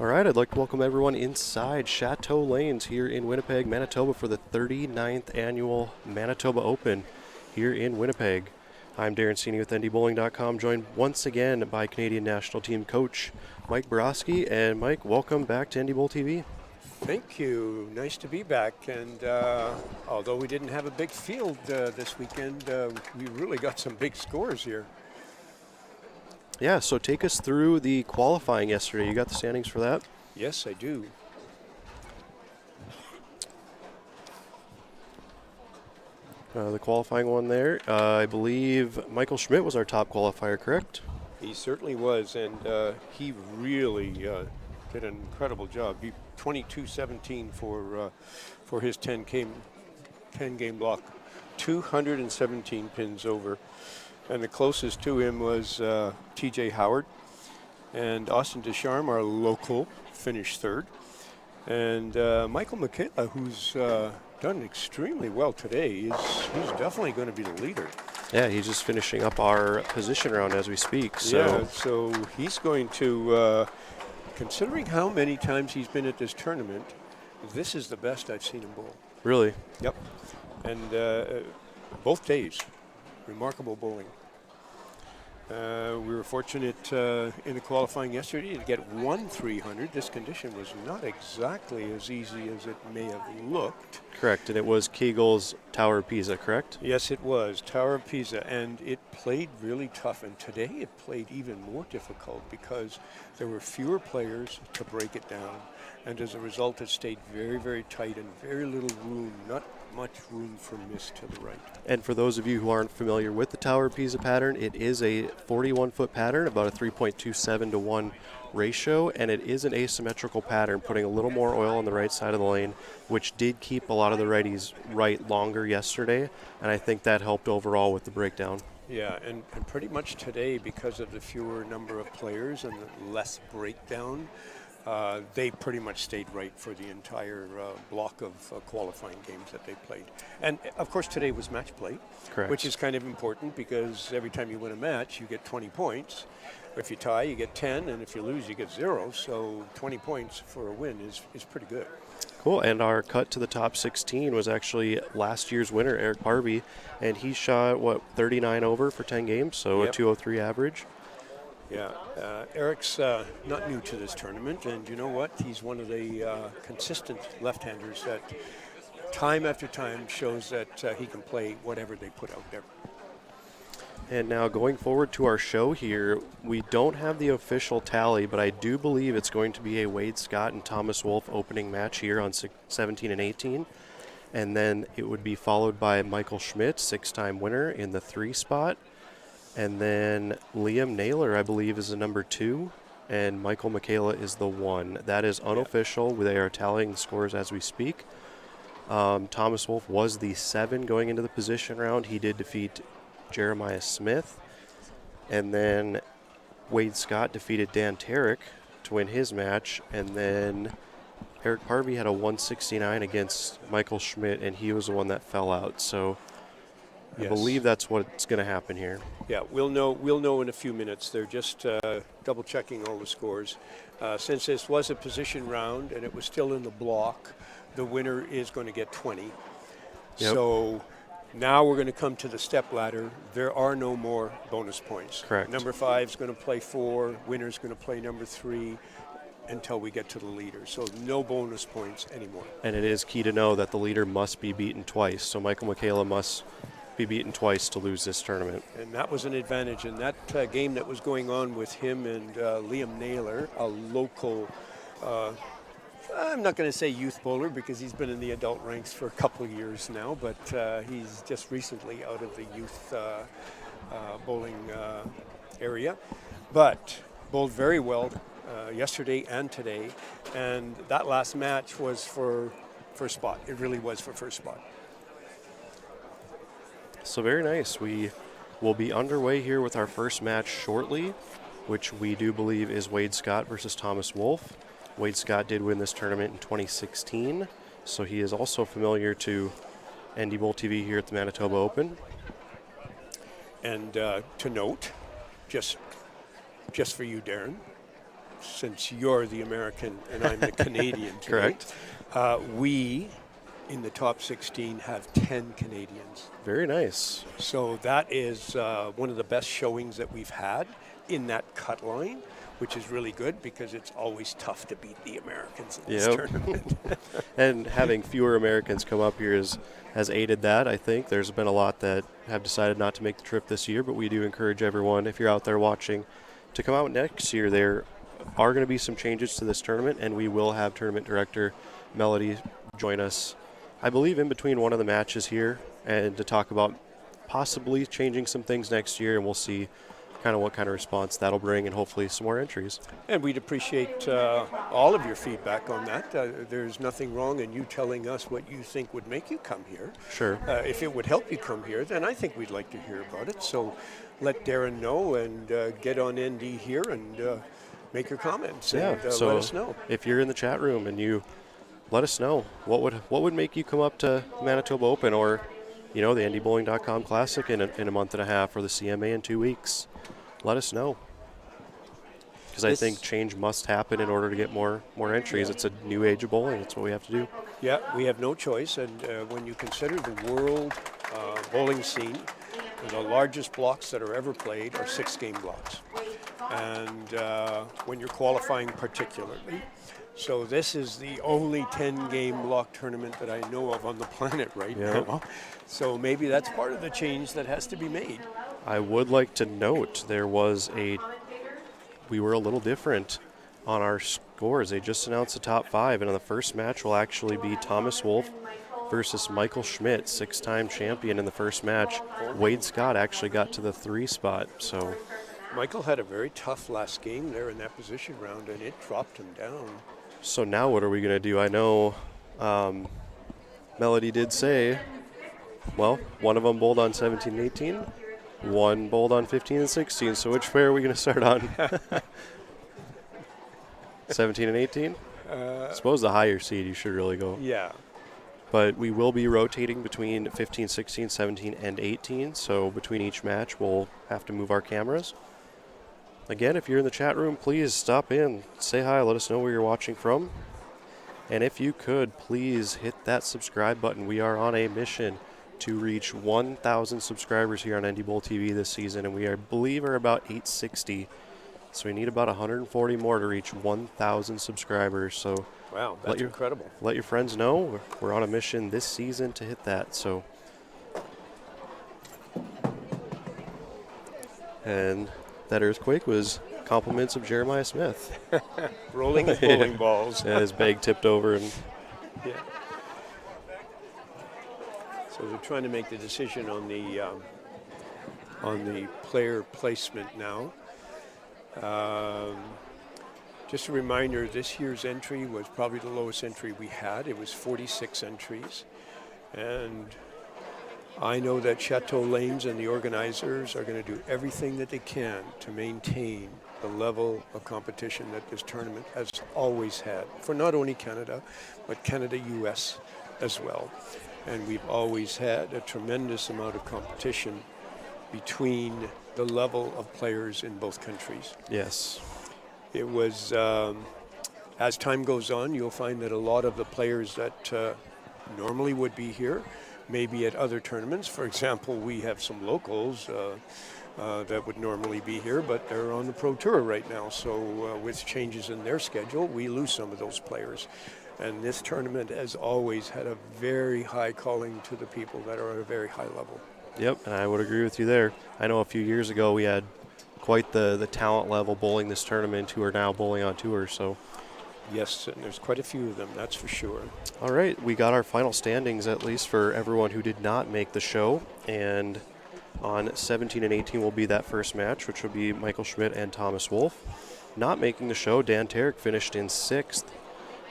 All right, I'd like to welcome everyone inside Chateau Lanes here in Winnipeg, Manitoba for the 39th annual Manitoba Open here in Winnipeg. I'm Darren Sini with NDBowling.com, joined once again by Canadian national team coach Mike Borowski. And Mike, welcome back to NDBowltv. Thank you. Nice to be back. And although we didn't have a big field this weekend, we really got some big scores here. Yeah, so take us through the qualifying yesterday. You got the standings for that? Yes, I do. The qualifying one there, I believe Michael Schmidt was our top qualifier, correct? He certainly was, and he really did an incredible job. He 22-17 for his 10-game block, 217 pins over. And the closest to him was T.J. Howard. And Austin Descharmes, our local, finished third. And Michael Michaela, who's done extremely well today, he's definitely going to be the leader. Yeah, he's just finishing up our position round as we speak. So he's going to, considering how many times he's been at this tournament, this is the best I've seen him bowl. Really? Yep. And both days, remarkable bowling. We were fortunate in the qualifying yesterday to get 1 300. This condition was not exactly as easy as it may have looked. Correct, and it was Kegel's Tower of Pisa, correct? Yes, it was Tower of Pisa, and it played really tough. And today it played even more difficult because there were fewer players to break it down. And as a result, it stayed very, very tight and very little room, not much room for miss to the right. And for those of you who aren't familiar with the Tower of Pisa pattern, it is a 41-foot pattern, about a 3.27 to 1 ratio, and it is an asymmetrical pattern, putting a little more oil on the right side of the lane, which did keep a lot of the righties right longer yesterday, and I think that helped overall with the breakdown. Yeah, and pretty much today, because of the fewer number of players and the less breakdown, they pretty much stayed right for the entire block of qualifying games that they played. And, of course, today was match play, Correct. Which is kind of important because every time you win a match, you get 20 points. If you tie, you get 10, and if you lose, you get 0. So 20 points for a win is pretty good. Cool, and our cut to the top 16 was actually last year's winner, Eric Harvey, and he shot, 39 over for 10 games, so Yep. a 203 average. Yeah, Eric's not new to this tournament, and you know what? He's one of the consistent left-handers that time after time shows that he can play whatever they put out there. And now going forward to our show here, we don't have the official tally, but I do believe it's going to be a Wade Scott and Thomas Wolfe opening match here on 17 and 18. And then it would be followed by Michael Schmidt, 6-time winner, in the 3 spot. And then Liam Naylor, I believe, is the number 2, and Michael Michaela is the 1. That is unofficial. They are tallying the scores as we speak. Thomas Wolfe was the 7 going into the position round. He did defeat Jeremiah Smith. And then Wade Scott defeated Dan Tarek to win his match. And then Eric Harvey had a 169 against Michael Schmidt, and he was the one that fell out. So I believe that's what's going to happen here. Yeah, we'll know in a few minutes. They're just double checking all the scores. Since this was a position round and it was still in the block, the winner is going to get 20. Yep. So now we're going to come to the step ladder. There are no more bonus points. Correct. Number 5 is going to play 4. Winner's going to play number 3 until we get to the leader. So no bonus points anymore. And it is key to know that the leader must be beaten twice. So Michael Michaela must be beaten twice to lose this tournament. And that was an advantage. And that game that was going on with him and Liam Naylor, a local, I'm not going to say youth bowler because he's been in the adult ranks for a couple of years now, but he's just recently out of the youth bowling area. But bowled very well yesterday and today. And that last match was for first spot. It really was for first spot. So very nice. We will be underway here with our first match shortly, which we do believe is Wade Scott versus Thomas Wolfe. Wade Scott did win this tournament in 2016, so he is also familiar to NDBowltv here at the Manitoba Open. And to note, just for you, Darren, since you're the American and I'm the Canadian today. Correct. We, in the top 16, have 10 Canadians. Very nice. So that is one of the best showings that we've had in that cut line, which is really good because it's always tough to beat the Americans in this tournament. And having fewer Americans come up here has aided that, I think. There's been a lot that have decided not to make the trip this year, but we do encourage everyone, if you're out there watching, to come out next year. There are going to be some changes to this tournament, and we will have tournament director Melody join us, I believe, in between one of the matches here, and to talk about possibly changing some things next year, and we'll see kind of what kind of response that'll bring, and hopefully some more entries. And we'd appreciate all of your feedback on that. There's nothing wrong in you telling us what you think would make you come here. Sure. If it would help you come here, then I think we'd like to hear about it. So let Darren know, and get on ND here and make your comments, and so let us know. If you're in the chat room and you let us know what would make you come up to Manitoba Open, or the NDBowling.com Classic in a month and a half, or the CMA in 2 weeks. Let us know, because I think change must happen in order to get more entries. Yeah. It's a new age of bowling. That's what we have to do. Yeah, we have no choice. And when you consider the world bowling scene, the largest blocks that are ever played are 6-game blocks. And when you're qualifying particularly. So this is the only 10-game block tournament that I know of on the planet right now. So maybe that's part of the change that has to be made. I would like to note we were a little different on our scores. They just announced the top 5, and the first match will actually be Thomas Wolfe versus Michael Schmidt, 6-time champion in the first match. Wade Scott actually got to the 3 spot. So Michael had a very tough last game there in that position round, and it dropped him down. So now what are we going to do? I know Melody did say, well, one of them bowled on 17 and 18. One bowled on 15 and 16. So which pair are we going to start on? 17 and 18? I suppose the higher seed you should really go. Yeah. But we will be rotating between 15, 16, 17, and 18. So between each match, we'll have to move our cameras. Again, if you're in the chat room, please stop in, say hi, let us know where you're watching from. And if you could, please hit that subscribe button. We are on a mission to reach 1,000 subscribers here on NDBowltv this season, and we believe are about 860. So we need about 140 more to reach 1,000 subscribers. So wow, that's incredible. Let your friends know we're on a mission this season to hit that. So, and that earthquake was compliments of Jeremiah Smith. Rolling his bowling balls. Yeah, his bag tipped over. And yeah. So they're trying to make the decision on the player placement now. Just a reminder, this year's entry was probably the lowest entry we had. It was 46 entries. And I know that Chateau Lanes and the organizers are going to do everything that they can to maintain the level of competition that this tournament has always had for not only Canada, but Canada-US as well. And we've always had a tremendous amount of competition between the level of players in both countries. yes. It was, as time goes on, you'll find that a lot of the players that normally would be here maybe at other tournaments. For example, we have some locals that would normally be here, but they're on the Pro Tour right now. So with changes in their schedule, we lose some of those players. And this tournament has always had a very high calling to the people that are at a very high level. Yep, and I would agree with you there. I know a few years ago we had quite the talent level bowling this tournament who are now bowling on tour. So yes, and there's quite a few of them, that's for sure. All right, we got our final standings, at least for everyone who did not make the show. And on 17 and 18 will be that first match, which will be Michael Schmidt and Thomas Wolfe. Not making the show, Dan Tarek finished in 6th.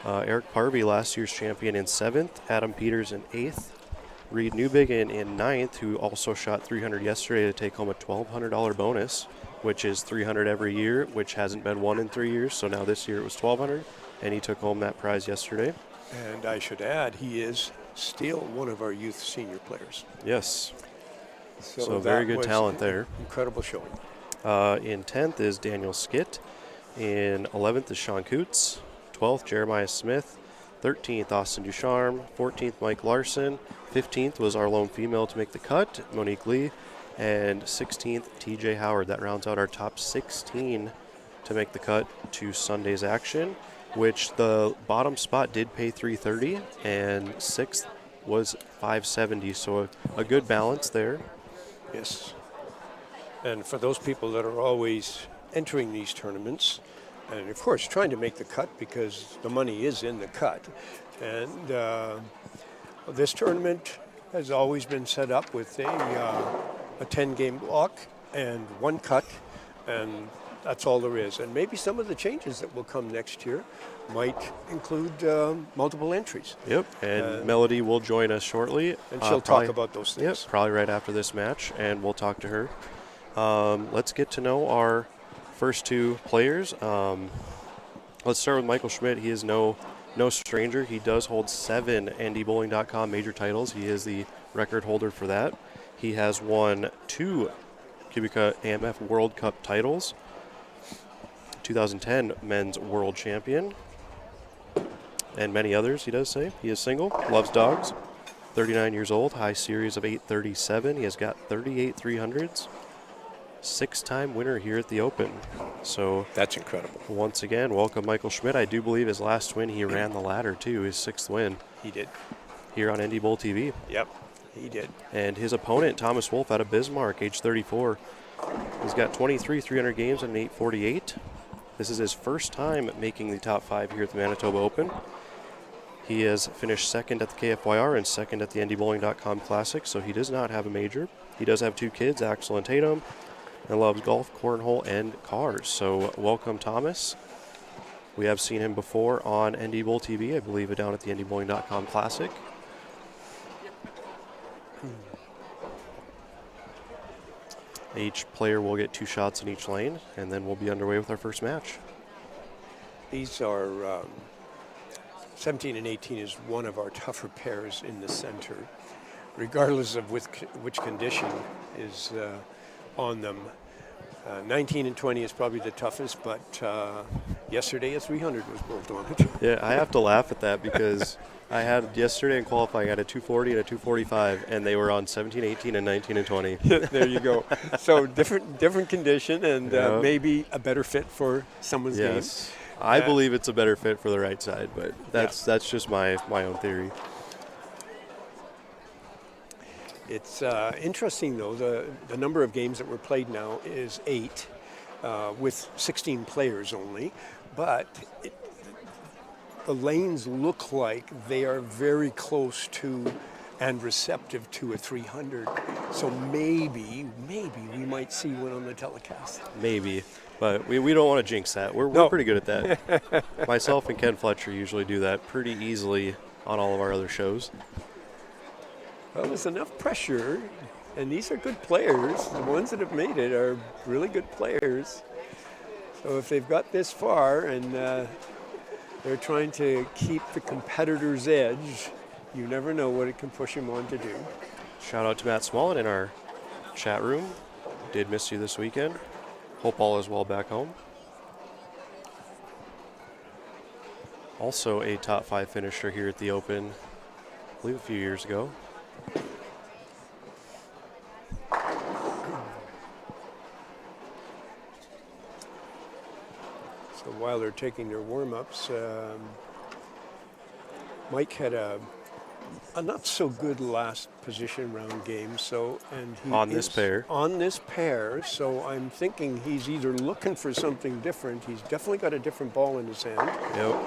Eric Parvey, last year's champion, in 7th. Adam Peters in 8th. Reed Newbigin in 9th, who also shot 300 yesterday to take home a $1,200 bonus, which is $300 every year, which hasn't been won in 3 years. So now this year it was $1,200, and he took home that prize yesterday. And I should add, he is still one of our youth senior players. Yes. So very good talent there. Incredible showing. In 10th is Daniel Skitt, In 11th is Sean Coots. 12th, Jeremiah Smith. 13th, Austin Ducharme. 14th, Mike Larson. 15th was our lone female to make the cut, Monique Lee. And 16th, TJ Howard. That rounds out our top 16 to make the cut to Sunday's action, which the bottom spot did pay $330, and 6th was $570. So a good balance there. Yes. And for those people that are always entering these tournaments, and of course trying to make the cut because the money is in the cut, and this tournament has always been set up with a 10-game block and one cut, and that's all there is. And maybe some of the changes that will come next year might include multiple entries. Yep, and Melody will join us shortly. And she'll talk about those things. Yep, probably right after this match, and we'll talk to her. Let's get to know our first two players. Let's start with Michael Schmidt. He is no stranger. He does hold 7 NDBowling.com major titles. He is the record holder for that. He has won 2 Kubica AMF World Cup titles. 2010 Men's World Champion. And many others, he does say. He is single, loves dogs, 39 years old, high series of 837. He has got 38 300s. 6-time winner here at the Open. So that's incredible. Once again, welcome Michael Schmidt. I do believe his last win, he ran the ladder too, his 6th win. He did. Here on NDBowltv. Yep, he did. And his opponent, Thomas Wolfe out of Bismarck, age 34. He's got 23 300 games and an 848. This is his first time making the top 5 here at the Manitoba Open. He has finished 2nd at the KFYR and 2nd at the NDBowling.com Classic, so he does not have a major. He does have 2 kids, Axel and Tatum, and loves golf, cornhole, and cars. So welcome, Thomas. We have seen him before on NDBowltv, I believe, down at the NDBowling.com Classic. Each player will get 2 shots in each lane, and then we'll be underway with our first match. These are 17 and 18 is one of our tougher pairs in the center, regardless of which condition is on them. 19 and 20 is probably the toughest, but yesterday a 300 was built on it. Yeah, I have to laugh at that because I had yesterday in qualifying, I had a 240 and a 245, and they were on 17, 18, and 19 and 20. There you go. So different condition, and maybe a better fit for someone's game. I believe it's a better fit for the right side, but that's just my own theory. It's interesting, though, the number of games that were played now is 8 with 16 players only, but the lanes look like they are very close to and receptive to a 300. So maybe we might see one on the telecast. Maybe, but we don't want to jinx that. We're pretty good at that. Myself and Ken Fletcher usually do that pretty easily on all of our other shows. Well, there's enough pressure, and these are good players. The ones that have made it are really good players. So if they've got this far and they're trying to keep the competitor's edge, you never know what it can push them on to do. Shout out to Matt Smallin in our chat room. Did miss you this weekend. Hope all is well back home. Also a top 5 finisher here at the Open, I believe a few years ago. So while they're taking their warm-ups, Mike had a not so good last position round game. So on this pair. So I'm thinking he's either looking for something different. He's definitely got a different ball in his hand. Yep.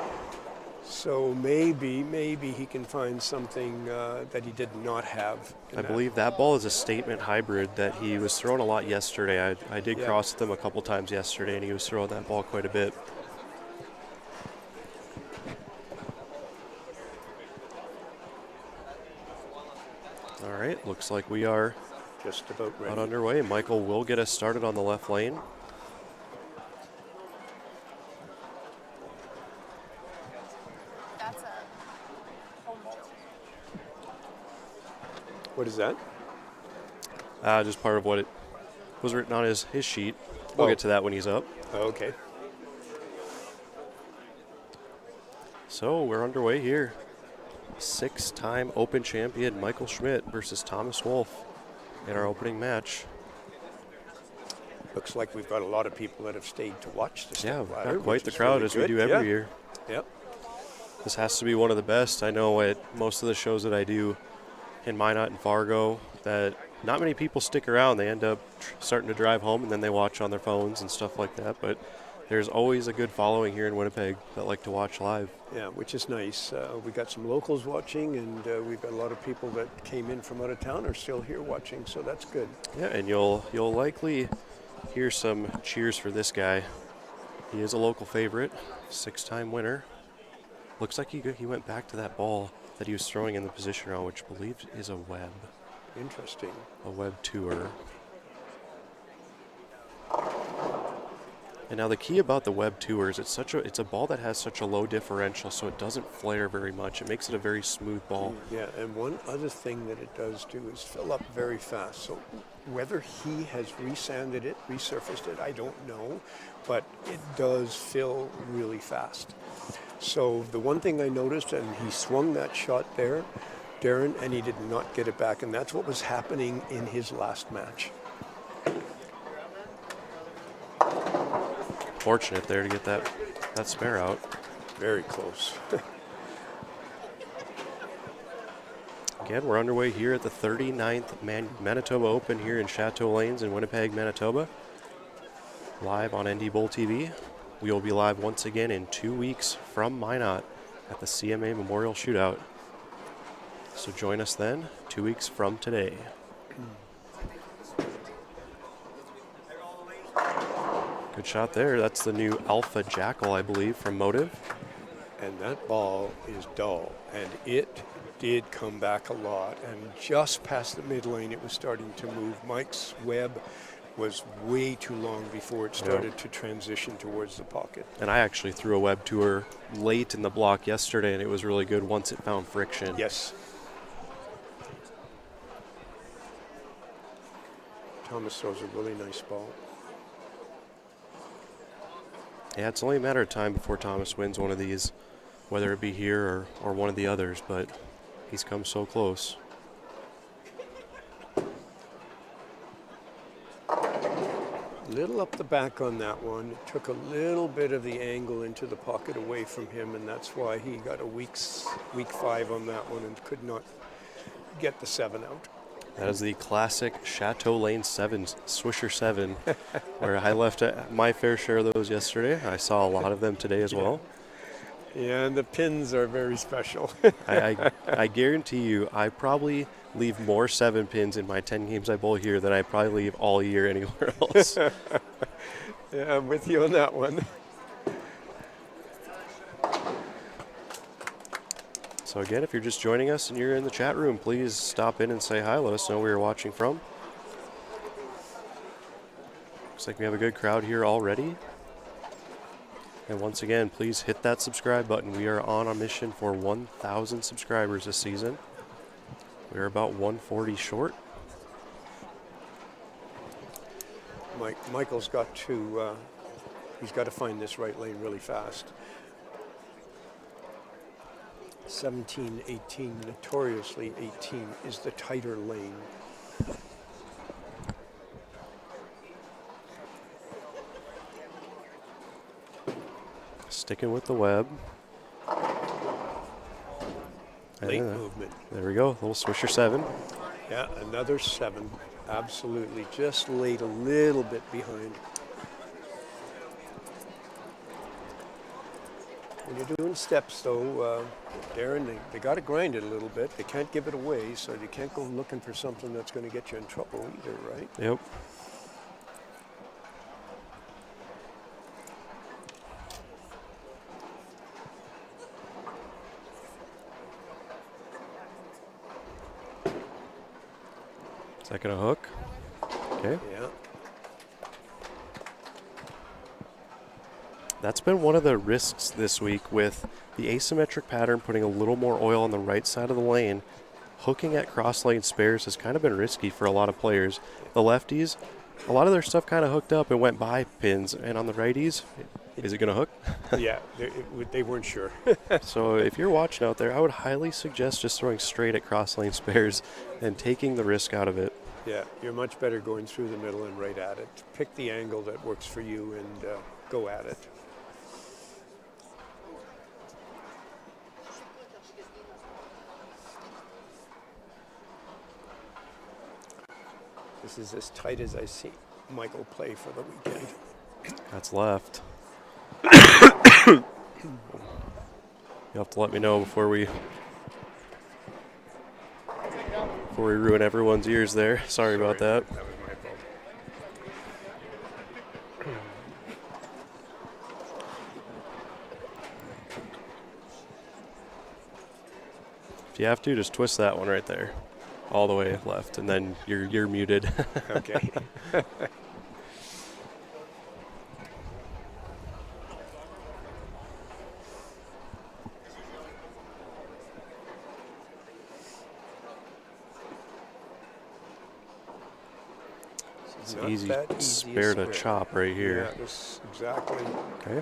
So maybe he can find something that he did not have. I believe that ball is a statement hybrid that he was throwing a lot yesterday. I did cross with him a couple times yesterday, and he was throwing that ball quite a bit. All right, looks like we are just about ready. Underway. Michael will get us started on the left lane. What is that? Just part of what it was written on his sheet. We'll get to that when he's up. Okay. So we're underway here. 6-time Open champion Michael Schmidt versus Thomas Wolfe in our opening match. Looks like we've got a lot of people that have stayed to watch the Yeah, Stepladder. we've got quite the crowd as we do every year. Yep. This has to be one of the best. I know at most of the shows that I do in Minot and Fargo that not many people stick around. They end up starting to drive home and then they watch on their phones and stuff like that. But there's always a good following here in Winnipeg that like to watch live. Yeah, which is nice. We got some locals watching, and we've got a lot of people that came in from out of town are still here watching, so that's good. Yeah, and you'll likely hear some cheers for this guy. He is a local favorite, 6-time winner. Looks like he went back to that ball that he was throwing in the position round, which I believe is a web. Interesting. A web tour. And now the key about the web tours, it's a ball that has such a low differential, so it doesn't flare very much. It makes it a very smooth ball. Yeah, and one other thing that it does do is fill up very fast. So whether he has resanded it, resurfaced it, I don't know, but it does fill really fast. So the one thing I noticed, and he swung that shot there, Darren, and he did not get it back, and that's what was happening in his last match. Fortunate there to get that spare out. Very close. Again, we're underway here at the 39th Manitoba Open here in Chateau Lanes in Winnipeg, Manitoba. Live on NDBowltv. We will be live once again in 2 weeks from Minot at the CMA Memorial Shootout. So join us then, 2 weeks from today. Good shot there. That's the new Alpha Jackal, I believe, from Motive. And that ball is dull, and it did come back a lot. And just past the mid lane, it was starting to move. Mike's web was way too long before it started to transition towards the pocket. And I actually threw a web tour late in the block yesterday, and it was really good once it found friction. Yes. Thomas throws a really nice ball. Yeah, it's only a matter of time before Thomas wins one of these, whether it be here or one of the others, but he's come so close. Little up the back on that one. It took a little bit of the angle into the pocket away from him, and that's why he got a week 5 on that one and could not get the 7 out. That is the classic Chateau Lanes 7, Swisher 7, where I left my fair share of those yesterday. I saw a lot of them today as well. Yeah, and the pins are very special. I guarantee you, I probably leave more 7 pins in my 10 games I bowl here than I probably leave all year anywhere else. Yeah, I'm with you on that one. So again, if you're just joining us and you're in the chat room, please stop in and say hi. Let us know where you're watching from. Looks like we have a good crowd here already. And once again, please hit that subscribe button. We are on a mission for 1,000 subscribers this season. We're about 140 short. Michael's got to, he's got to find this right lane really fast. 17, 18, notoriously 18 is the tighter lane. Sticking with the web. Late movement. There we go, little Swisher 7. Yeah, another 7. Absolutely, just laid a little bit behind. When you're doing steps, though, Darren, they got to grind it a little bit. They can't give it away, so you can't go looking for something that's going to get you in trouble either, right? Yep. Is that going to hook? Okay. Yeah. That's been one of the risks this week with the asymmetric pattern, putting a little more oil on the right side of the lane. Hooking at cross lane spares has kind of been risky for a lot of players. The lefties, a lot of their stuff kind of hooked up and went by pins, and on the righties, Is it going to hook? Yeah, they weren't sure. So if you're watching out there, I would highly suggest just throwing straight at cross lane spares and taking the risk out of it. Yeah, you're much better going through the middle and right at it. Pick the angle that works for you and go at it. This is as tight as I see Michael play for the weekend. That's left. You'll have to let me know before we ruin everyone's ears there. Sorry about that. That was my fault. If you have to, just twist that one right there, all the way left, and then you're muted. Okay. It's Not an easy that easy a spare to spare. chop right here. Yeah, this exactly. Okay.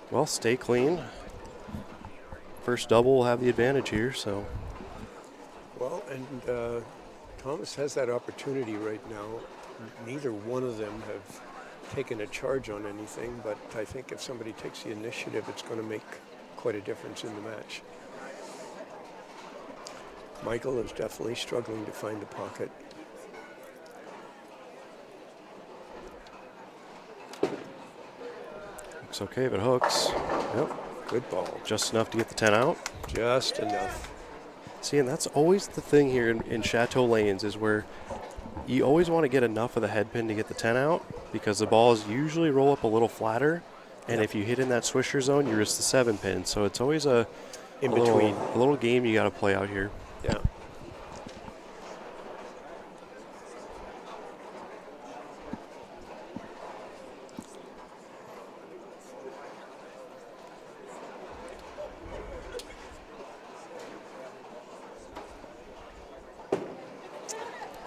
Well, stay clean. First double will have the advantage here, so. Well, and Thomas has that opportunity right now. Neither one of them have taken a charge on anything, but I think if somebody takes the initiative, it's going to make quite a difference in the match. Michael is definitely struggling to find the pocket. Looks okay if it hooks. Yep. Good ball. Just enough to get the 10 out. Just enough. See, and that's always the thing here in Chateau Lanes is where you always want to get enough of the head pin to get the 10 out because the balls usually roll up a little flatter. And if you hit in that swisher zone, you risk the 7 pin. So it's always a little game you got to play out here. Yeah.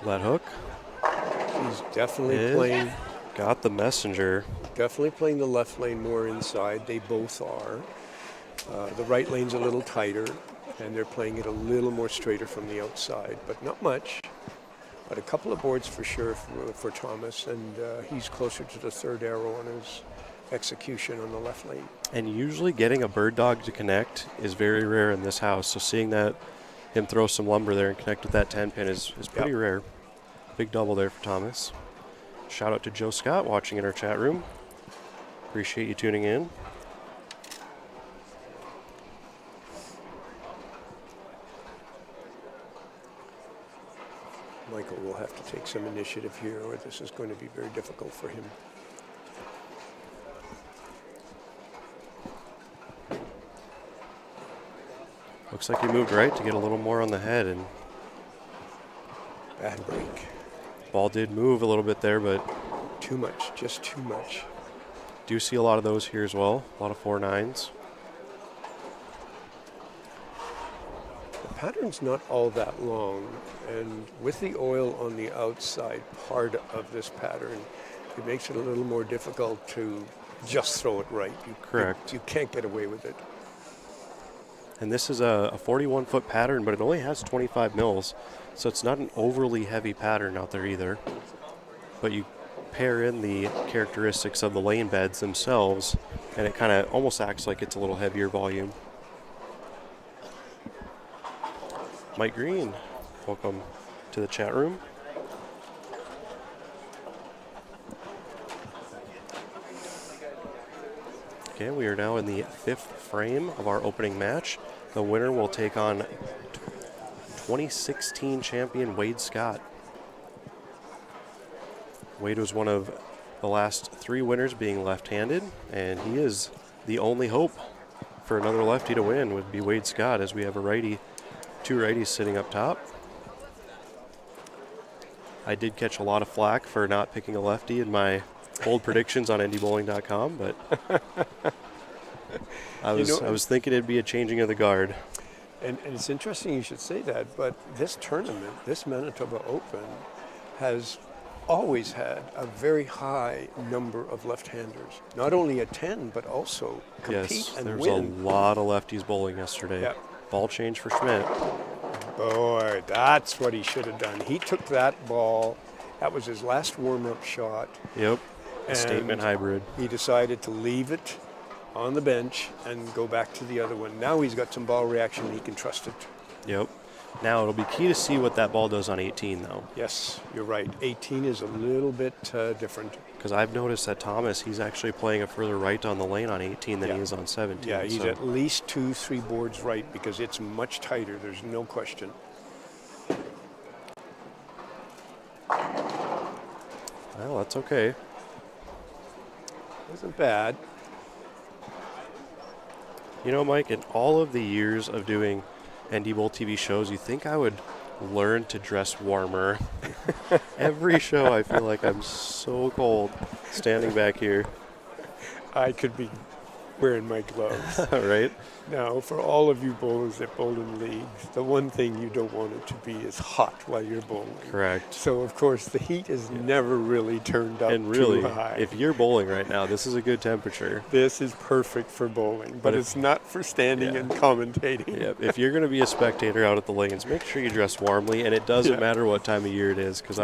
That hook. He's definitely playing. Got the messenger. Definitely playing the left lane more inside. They both are. The right lane's a little tighter, and they're playing it a little more straighter from the outside, but not much. But a couple of boards for sure for Thomas, and he's closer to the third arrow on his execution on the left lane. And usually getting a bird dog to connect is very rare in this house. So seeing that him throw some lumber there and connect with that 10 pin is pretty rare. Big double there for Thomas. Shout out to Joe Scott watching in our chat room. Appreciate you tuning in. Michael will have to take some initiative here, or this is going to be very difficult for him. Looks like he moved right to get a little more on the head, and Bad break. ball did move a little bit there, but Too much, just too much. do see a lot of those here as well. A lot of 4-9s. The pattern's not all that long, and with the oil on the outside part of this pattern, it makes it a little more difficult to just throw it right. Correct. You can't get away with it. And this is a 41-foot pattern, but it only has 25 mils, so it's not an overly heavy pattern out there either. But you pair in the characteristics of the lane beds themselves, and it kind of almost acts like it's a little heavier volume. Mike Green, welcome to the chat room. Okay, we are now in the 5th frame of our opening match. The winner will take on 2016 champion Wade Scott. Wade was one of the last 3 winners being left-handed, and he is the only hope for another lefty to win would be Wade Scott, as we have a righty, 2 righties sitting up top. I did catch a lot of flack for not picking a lefty in my bold predictions on NDBowling.com, but I was thinking it'd be a changing of the guard. And it's interesting you should say that, but this tournament, this Manitoba Open, has always had a very high number of left-handers. Not only attend, but also compete Yes, and there was win. a lot of lefties bowling yesterday. Yeah. Ball change for Schmidt. Boy, that's what he should have done. He took that ball. That was his last warm-up shot. Yep, a And statement hybrid. he decided to leave it on the bench and go back to the other one. Now he's got some ball reaction. He can trust it. Yep. Now it'll be key to see what that ball does on 18, though. Yes, you're right. 18 is a little bit different. Because I've noticed that Thomas, he's actually playing a further right on the lane on 18 than he is on 17. Yeah, he's so. at least 2-3 boards right because it's much tighter. There's no question. Well, that's okay. Wasn't bad. You know, Mike, in all of the years of doing NDBowltv shows, you think I would learn to dress warmer. Every show I feel like I'm so cold standing back here. I could be wearing my gloves. Right? Now, for all of you bowlers that bowl in leagues, the one thing you don't want it to be is hot while you're bowling. Correct. So, of course, the heat is never really turned up And really, too high. if you're bowling right now, this is a good temperature. This is perfect for bowling, but it's not for standing and commentating. Yeah, if you're going to be a spectator out at the lanes, make sure you dress warmly, and it doesn't matter what time of year it is, because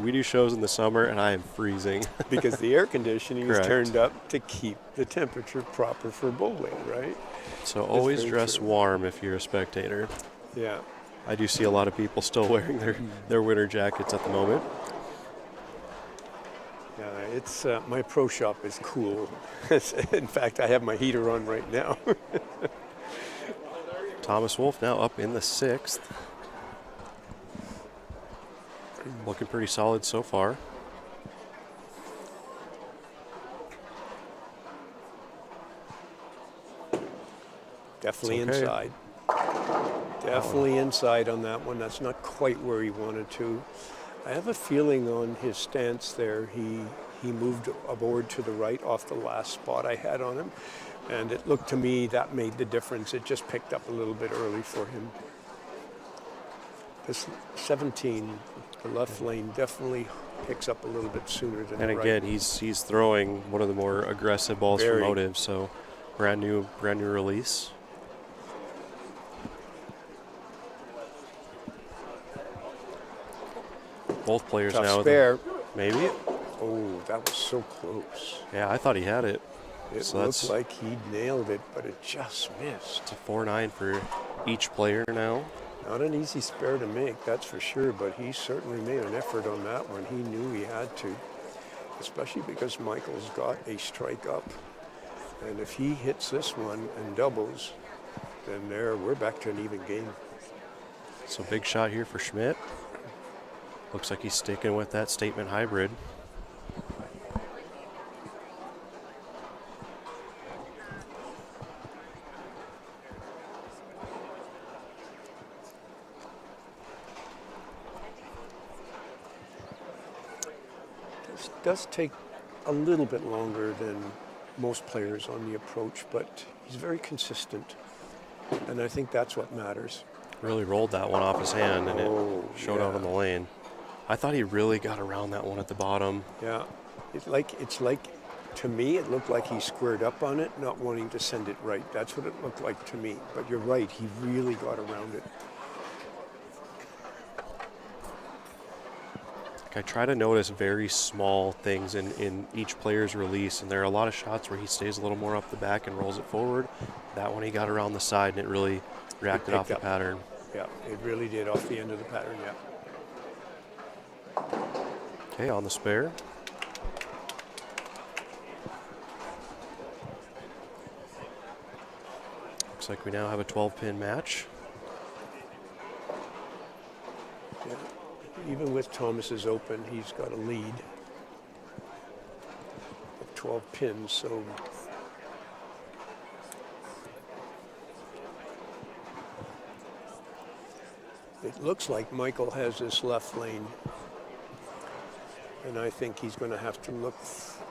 we do shows in the summer, and I am freezing. Because the air conditioning is Correct. turned up to keep the temperature proper for bowling, right? So always very dress true. warm if you're a spectator. Yeah. I do see a lot of people still wearing their winter jackets at the moment. Yeah, it's my pro shop is cool. In fact, I have my heater on right now. Thomas Wolfe now up in the 6th. Looking pretty solid so far. Definitely It's okay. inside. Definitely inside on that one. That's not quite where he wanted to. I have a feeling on his stance there, he moved a board to the right off the last spot I had on him. And it looked to me that made the difference. It just picked up a little bit early for him. This 17, the left lane definitely picks up a little bit sooner than And the right. again, he's throwing one of the more aggressive balls Very. for Motive, so brand new release. Both players Tough now. spare. Maybe. Oh, that was so close. Yeah, I thought he had it. It So looked that's like he nailed it, but it just missed. it's a 4-9 for each player now. Not an easy spare to make, that's for sure, but he certainly made an effort on that one. He knew he had to, especially because Michael's got a strike up. And if he hits this one and doubles, then we're back to an even game. So big shot here for Schmidt. Looks like he's sticking with that statement hybrid. This does take a little bit longer than most players on the approach, but he's very consistent. And I think that's what matters. Really rolled that one off his hand, and Oh, it showed out yeah. on the lane. I thought he really got around that one at the bottom. Yeah, it's like, to me, it looked like he squared up on it, not wanting to send it right. That's what it looked like to me. But you're right, he really got around it. Like, I try to notice very small things in each player's release, and there are a lot of shots where he stays a little more up the back and rolls it forward. That one he got around the side, and it really reacted off the up. pattern. Yeah, it really did off the end of the pattern, yeah. Okay, on the spare. Looks like we now have a 12-pin match. Yeah. Even with Thomas's open, he's got a lead of 12 pins, so it looks like Michael has this left lane, and I think he's going to have to look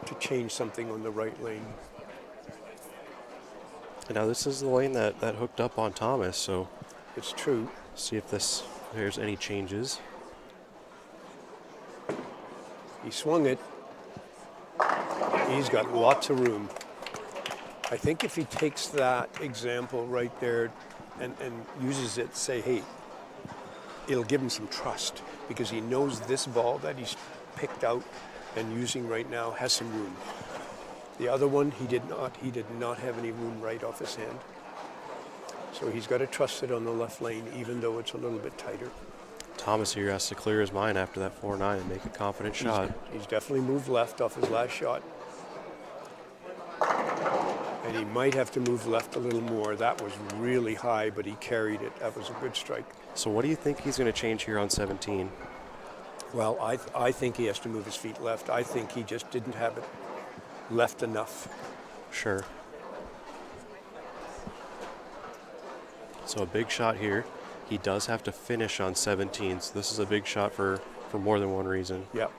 to change something on the right lane. And now this is the lane that hooked up on Thomas, so It's true. see if there's any changes. He swung it. He's got lots of room. I think if he takes that example right there and uses it, say, hey, it'll give him some trust because he knows this ball that he's picked out and using right now has some room. The other one, he did not. He did not have any room right off his hand. So he's got to trust it on the left lane, even though it's a little bit tighter. Thomas here has to clear his mind after that 4-9 and make a confident shot. He's definitely moved left off his last shot. And he might have to move left a little more. That was really high, but he carried it. That was a good strike. So what do you think he's going to change here on 17? Well, I think he has to move his feet left. I think he just didn't have it left enough. Sure. So a big shot here. He does have to finish on 17, so this is a big shot for more than one reason. Yep.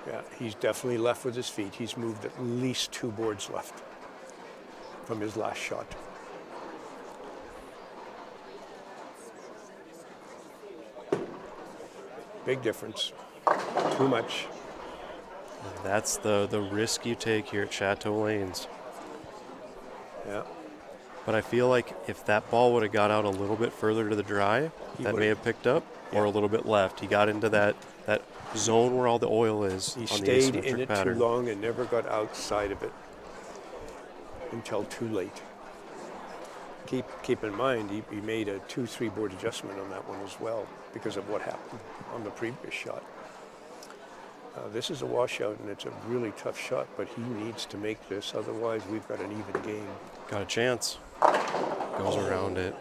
Yeah, he's definitely left with his feet. He's moved at least 2 boards left from his last shot. Big difference. Too much. And that's the risk you take here at Chateau Lanes. Yeah. But I feel like if that ball would have got out a little bit further to the dry, that may have picked up, or a little bit left. He got into that zone where all the oil is. He on stayed the in it pattern. too long and never got outside of it until too late. Keep in mind, he made a 2-3 board adjustment on that one as well because of what happened on the previous shot. This is a washout, and it's a really tough shot, but he needs to make this. Otherwise, we've got an even game. Got a chance. Goes around it.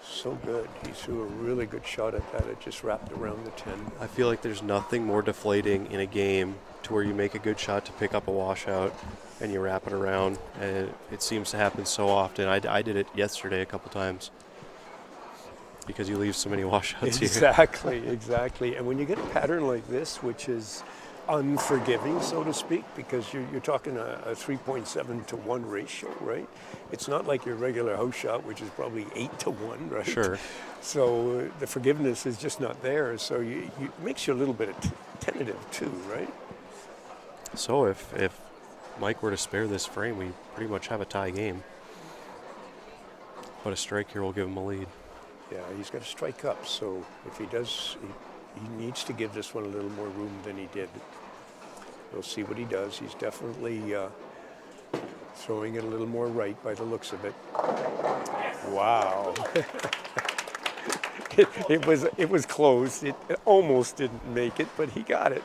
So good. He threw a really good shot at that. It just wrapped around the 10. I feel like there's nothing more deflating in a game to where you make a good shot to pick up a washout and you wrap it around. And it seems to happen so often. I did it yesterday a couple times because you leave so many washouts here. Exactly. And when you get a pattern like this, which is unforgiving, so to speak, because you're talking a 3.7 to 1 ratio, right? It's not like your regular house shot, which is probably 8 to 1, right? Sure. So the forgiveness is just not there. So it makes you a little bit tentative too, right? So if Mike were to spare this frame, we pretty much have a tie game. But a strike here will give him a lead. Yeah, he's got to strike up. So if he does, he needs to give this one a little more room than he did. We'll see what he does. He's definitely throwing it a little more right by the looks of it. Wow. it was close. It almost didn't make it, but he got it.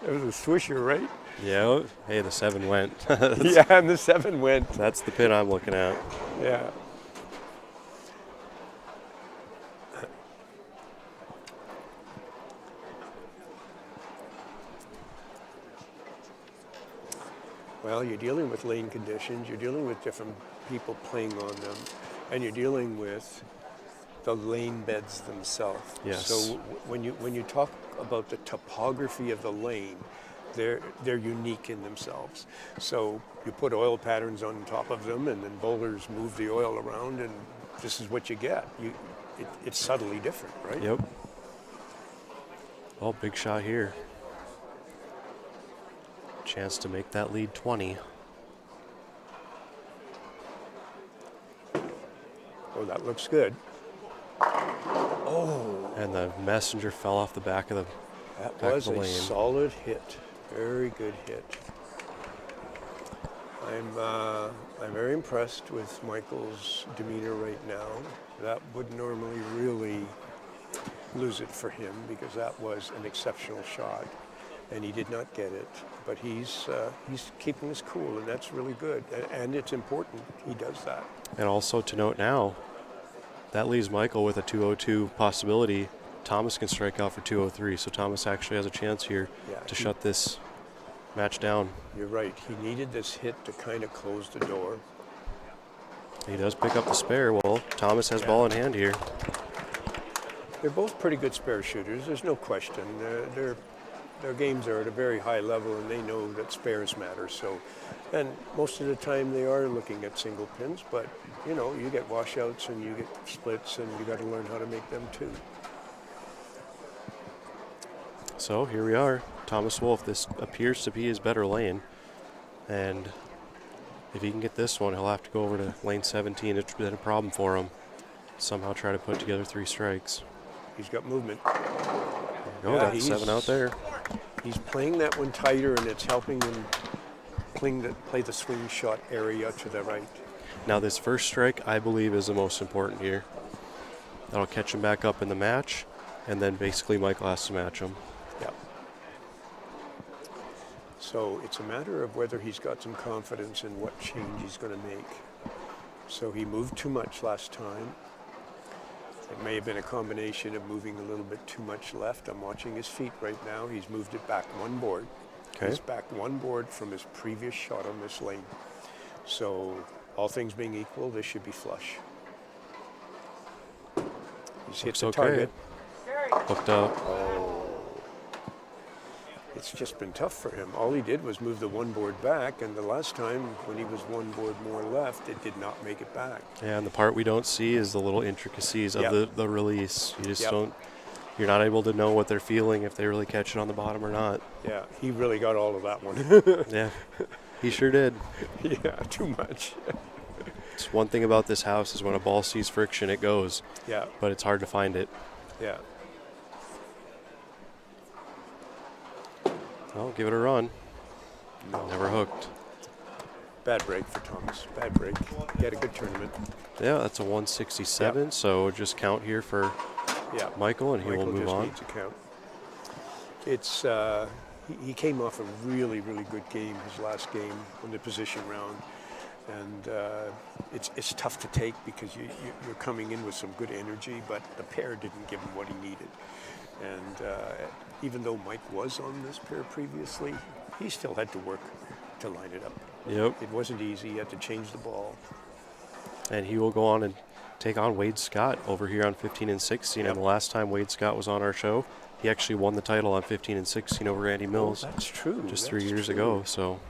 It was a swisher, right? Yeah. Hey, the 7 went. Yeah, and the 7 went. That's the pin I'm looking at. Yeah. Well, you're dealing with lane conditions, you're dealing with different people playing on them, and you're dealing with the lane beds themselves. Yes. So when you talk about the topography of the lane, they're unique in themselves. So you put oil patterns on top of them, and then bowlers move the oil around, and this is what you get. It's subtly different, right? Yep. Oh, big shot here. Chance to make that lead 20. Oh, that looks good. Oh. And the messenger fell off the back of the That was of the a lane. solid hit. Very good hit. I'm very impressed with Michael's demeanor right now. That would normally really lose it for him because that was an exceptional shot, and he did not get it. But he's keeping his cool, and that's really good. And it's important he does that. And also to note now, that leaves Michael with a 202 possibility. Thomas can strike out for 203, so Thomas actually has a chance here to shut this match down. You're right. He needed this hit to kind of close the door. He does pick up the spare. Well, Thomas has ball in hand here. They're both pretty good spare shooters. There's no question. Their games are at a very high level, and they know that spares matter. So And most of the time they are looking at single pins, but you know, you get washouts and you get splits, and you got to learn how to make them too. So here we are, Thomas Wolfe. This appears to be his better lane, and if he can get this one, he'll have to go over to lane 17. It's been a problem for him. Somehow try to put together 3 strikes. He's got movement. Oh, got 7 out there. He's playing that one tighter, and it's helping him play the swing shot area to the right. Now this first strike, I believe, is the most important here. That'll catch him back up in the match, and then basically Michael has to match him. Yeah. So it's a matter of whether he's got some confidence in what change he's going to make. So he moved too much last time. It may have been a combination of moving a little bit too much left. I'm watching his feet right now. He's moved it back 1 board. Okay. He's back 1 board from his previous shot on this lane. So all things being equal, this should be flush. He's hit the target. Hooked up. It's just been tough for him. All he did was move the 1 board back, and the last time when he was 1 board more left, it did not make it back. Yeah, and the part we don't see is the little intricacies of the release. You just don't, you're not able to know what they're feeling, if they really catch it on the bottom or not. Yeah, he really got all of that one. Yeah, he sure did. Yeah, too much. It's one thing about this house is when a ball sees friction, it goes. Yeah. But it's hard to find it. Yeah. Well, give it a run. No. Never hooked. Bad break for Thomas. Bad break. He had a good tournament. Yeah, that's a 167. So just count here for Michael, and he will move on. Michael just needs a count. It's he came off a really, really good game, his last game in the position round, and it's tough to take because you're coming in with some good energy, but the pair didn't give him what he needed. And even though Mike was on this pair previously, he still had to work to line it up. Yep. It wasn't easy. He had to change the ball. And he will go on and take on Wade Scott over here on 15 and 16. And the last time Wade Scott was on our show, he actually won the title on 15 and 16 over Andy Mills. Oh, that's true. Just 3 years ago. So,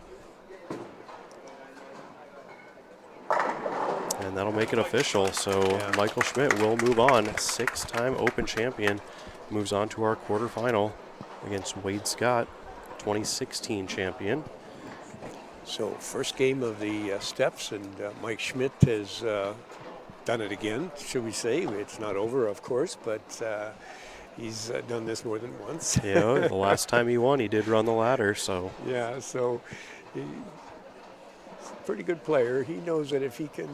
and that'll make it official. So Michael Schmidt will move on. 6-time Open champion moves on to our quarterfinal against Wade Scott, 2016 champion. So first game of the steps, and Mike Schmidt has done it again, should we say. It's not over, of course, but he's done this more than once. Yeah, the last time he won, he did run the ladder, so. Yeah, so he's a pretty good player. He knows that if he can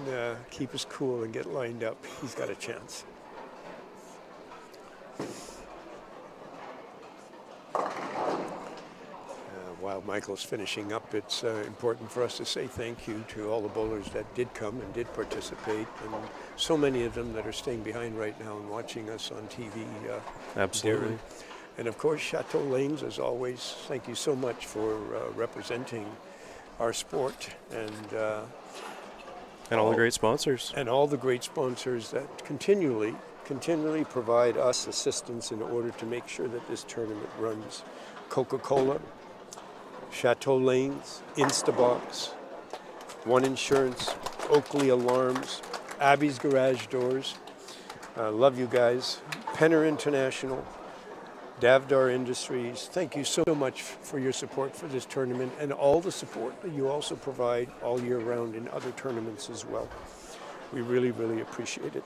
keep his cool and get lined up, he's got a chance. While Michael's finishing up, it's important for us to say thank you to all the bowlers that did come and did participate, and so many of them that are staying behind right now and watching us on TV. Absolutely. Darren. And of course, Chateau Lanes, as always, thank you so much for representing our sport, and all the great sponsors. And all the great sponsors that continually provide us assistance in order to make sure that this tournament runs. Coca-Cola, Chateau Lanes, Instabox, One Insurance, Oakley Alarms, Abby's Garage Doors. Love you guys. Penner International, Davdar Industries. Thank you so much for your support for this tournament and all the support that you also provide all year round in other tournaments as well. We really, really appreciate it.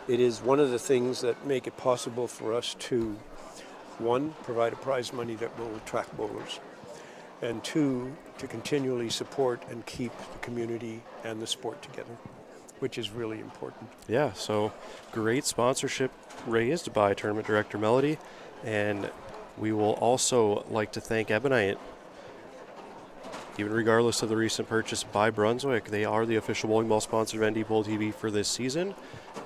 It is one of the things that make it possible for us to, 1, provide a prize money that will attract bowlers, and 2, to continually support and keep the community and the sport together, which is really important. Yeah, so great sponsorship raised by Tournament Director Melody, and we will also like to thank Ebonite. Even regardless of the recent purchase by Brunswick, they are the official bowling ball sponsor of NDBowltv for this season.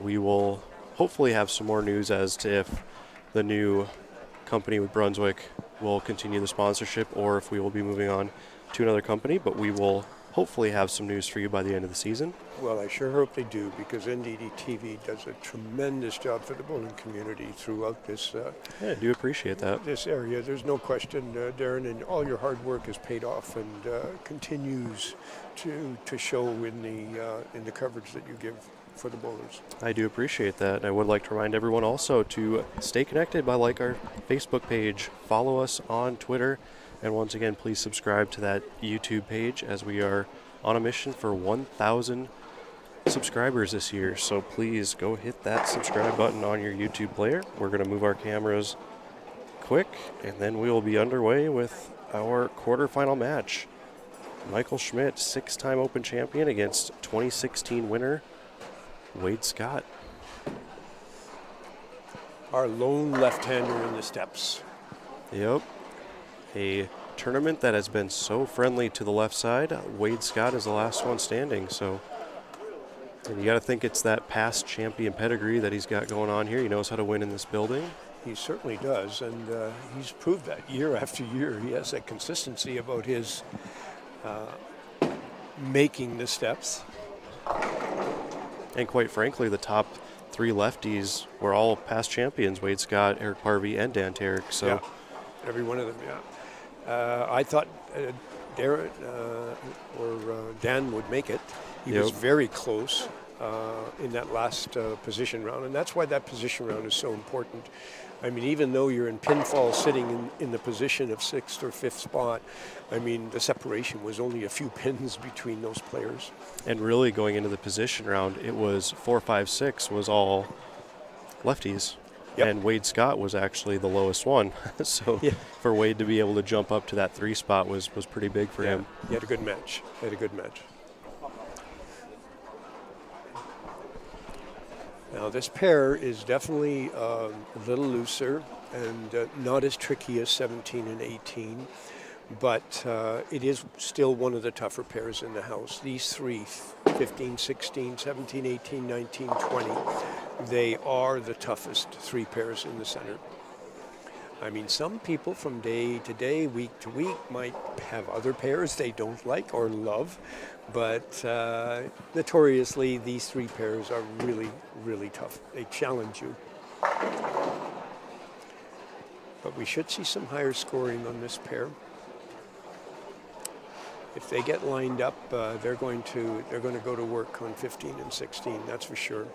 We will hopefully have some more news as to if the new company with Brunswick will continue the sponsorship or if we will be moving on to another company, but we will hopefully have some news for you by the end of the season. Well, I sure hope they do, because NDBowltv does a tremendous job for the bowling community throughout this Yeah, I do appreciate that. this area. There's no question, Darren, and all your hard work has paid off and continues to show in the coverage that you give for the bowlers. I do appreciate that. And I would like to remind everyone also to stay connected by like our Facebook page, follow us on Twitter, and once again, please subscribe to that YouTube page, as we are on a mission for 1,000 subscribers this year. So please go hit that subscribe button on your YouTube player. We're going to move our cameras quick, and then we will be underway with our quarterfinal match. Michael Schmidt, 6-time Open champion, against 2016 winner Wade Scott. Our lone left-hander in the steps. Yep. A tournament that has been so friendly to the left side. Wade Scott is the last one standing, so and you got to think it's that past champion pedigree that he's got going on here. He knows how to win in this building. He certainly does, and he's proved that year after year. He has that consistency about his making the steps. And quite frankly, the top 3 lefties were all past champions: Wade Scott, Eric Harvey, and Dan Terrick. So yeah, every one of them, yeah. I thought Darren or Dan would make it. He was very close in that last position round, and that's why that position round is so important. I mean, even though you're in pinfall sitting in the position of 6th or 5th spot, I mean, the separation was only a few pins between those players. And really, going into the position round, it was 4, 5, 6 was all lefties. Yep. And Wade Scott was actually the lowest one. So for Wade to be able to jump up to that 3 spot was pretty big for him. He had a good match. Now this pair is definitely a little looser and not as tricky as 17 and 18, but it is still one of the tougher pairs in the house. These 3, 15, 16, 17, 18, 19, 20, they are the toughest 3 pairs in the center. I mean, some people from day to day, week to week, might have other pairs they don't like or love, but notoriously, these 3 pairs are really, really tough. They challenge you. But we should see some higher scoring on this pair. If they get lined up, they're going to go to work on 15 and 16. That's for sure.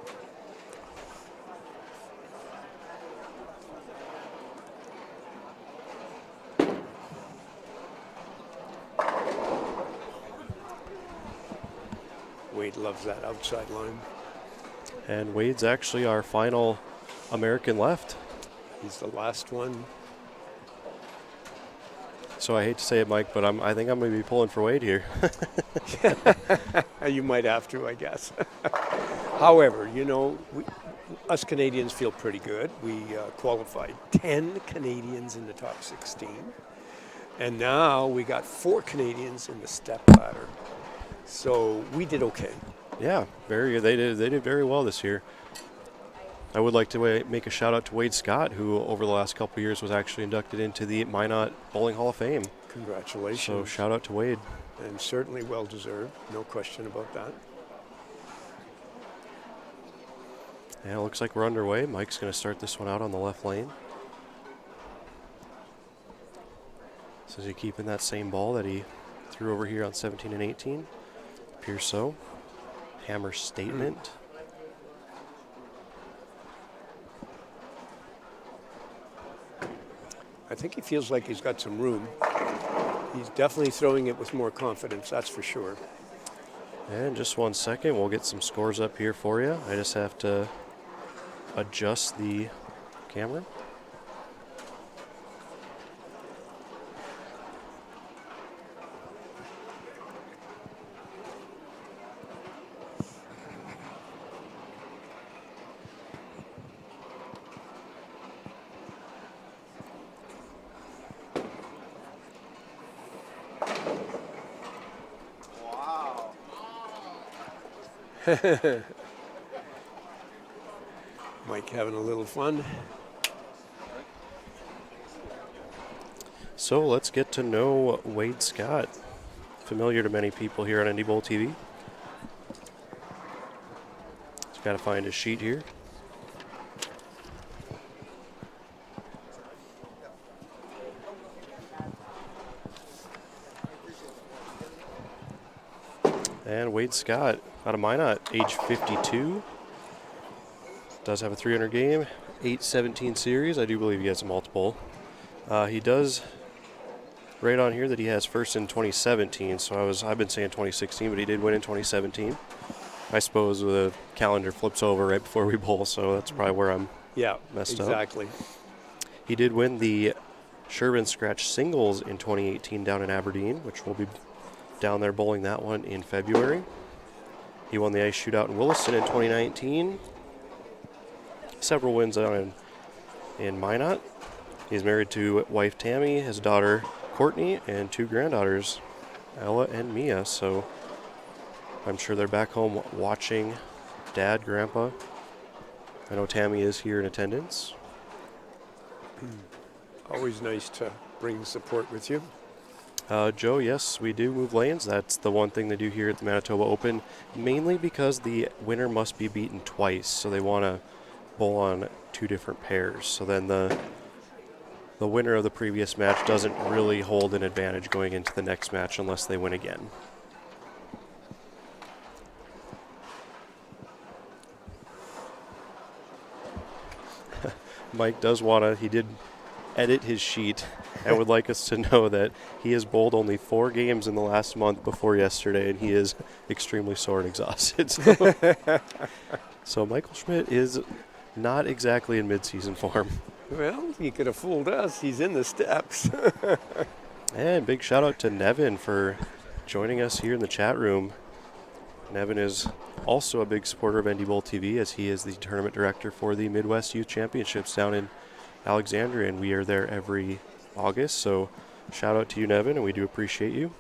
Wade loves that outside line. And Wade's actually our final American left. He's the last one. So I hate to say it, Mike, but I think I'm going to be pulling for Wade here. You might have to, I guess. However, you know, us Canadians feel pretty good. We qualified 10 Canadians in the top 16. And now we got 4 Canadians in the Stepladder. So we did okay. Yeah, very good. They did very well this year. I would like to make a shout out to Wade Scott, who over the last couple of years was actually inducted into the Minot Bowling Hall of Fame. Congratulations. So shout out to Wade. And certainly well deserved, no question about that. Yeah, it looks like we're underway. Mike's going to start this one out on the left lane. So is he keeping that same ball that he threw over here on 17 and 18? Appears so. Hammer statement. I think he feels like he's got some room. He's definitely throwing it with more confidence, that's for sure. And just 1 second, we'll get some scores up here for you. I just have to adjust the camera. Mike having a little fun. So let's get to know Wade Scott. familiar to many people here on NDBowltv. Just got to find his sheet here. And Wade Scott out of Minot, age 52. Does have a 300 game, 817 series. I do believe he has a multiple. He does right on here that he has first in 2017. So I've been saying 2016, but he did win in 2017. I suppose the calendar flips over right before we bowl, so that's probably where I'm messed up. Exactly. He did win the Sherman Scratch Singles in 2018 down in Aberdeen, which will be down there bowling that one in February. He won the Ice Shootout in Williston in 2019. Several wins down in Minot. He's married to wife Tammy, his daughter Courtney, and 2 granddaughters, Ella and Mia. So I'm sure they're back home watching Dad, Grandpa. I know Tammy is here in attendance. Always nice to bring support with you. Joe, yes, we do move lanes. That's the one thing they do here at the Manitoba Open, mainly because the winner must be beaten twice, so they want to bowl on 2 different pairs. So then the winner of the previous match doesn't really hold an advantage going into the next match unless they win again. Mike does he did edit his sheet and would like us to know that he has bowled only 4 games in the last month before yesterday, and he is extremely sore and exhausted. So Michael Schmidt is not exactly in mid-season form. Well, he could have fooled us. He's in the steps. And big shout out to Nevin for joining us here in the chat room. Nevin is also a big supporter of NDBowltv, as he is the tournament director for the Midwest Youth Championships down in Alexandria, and we are there every August. So shout out to you, Nevin, and we do appreciate you.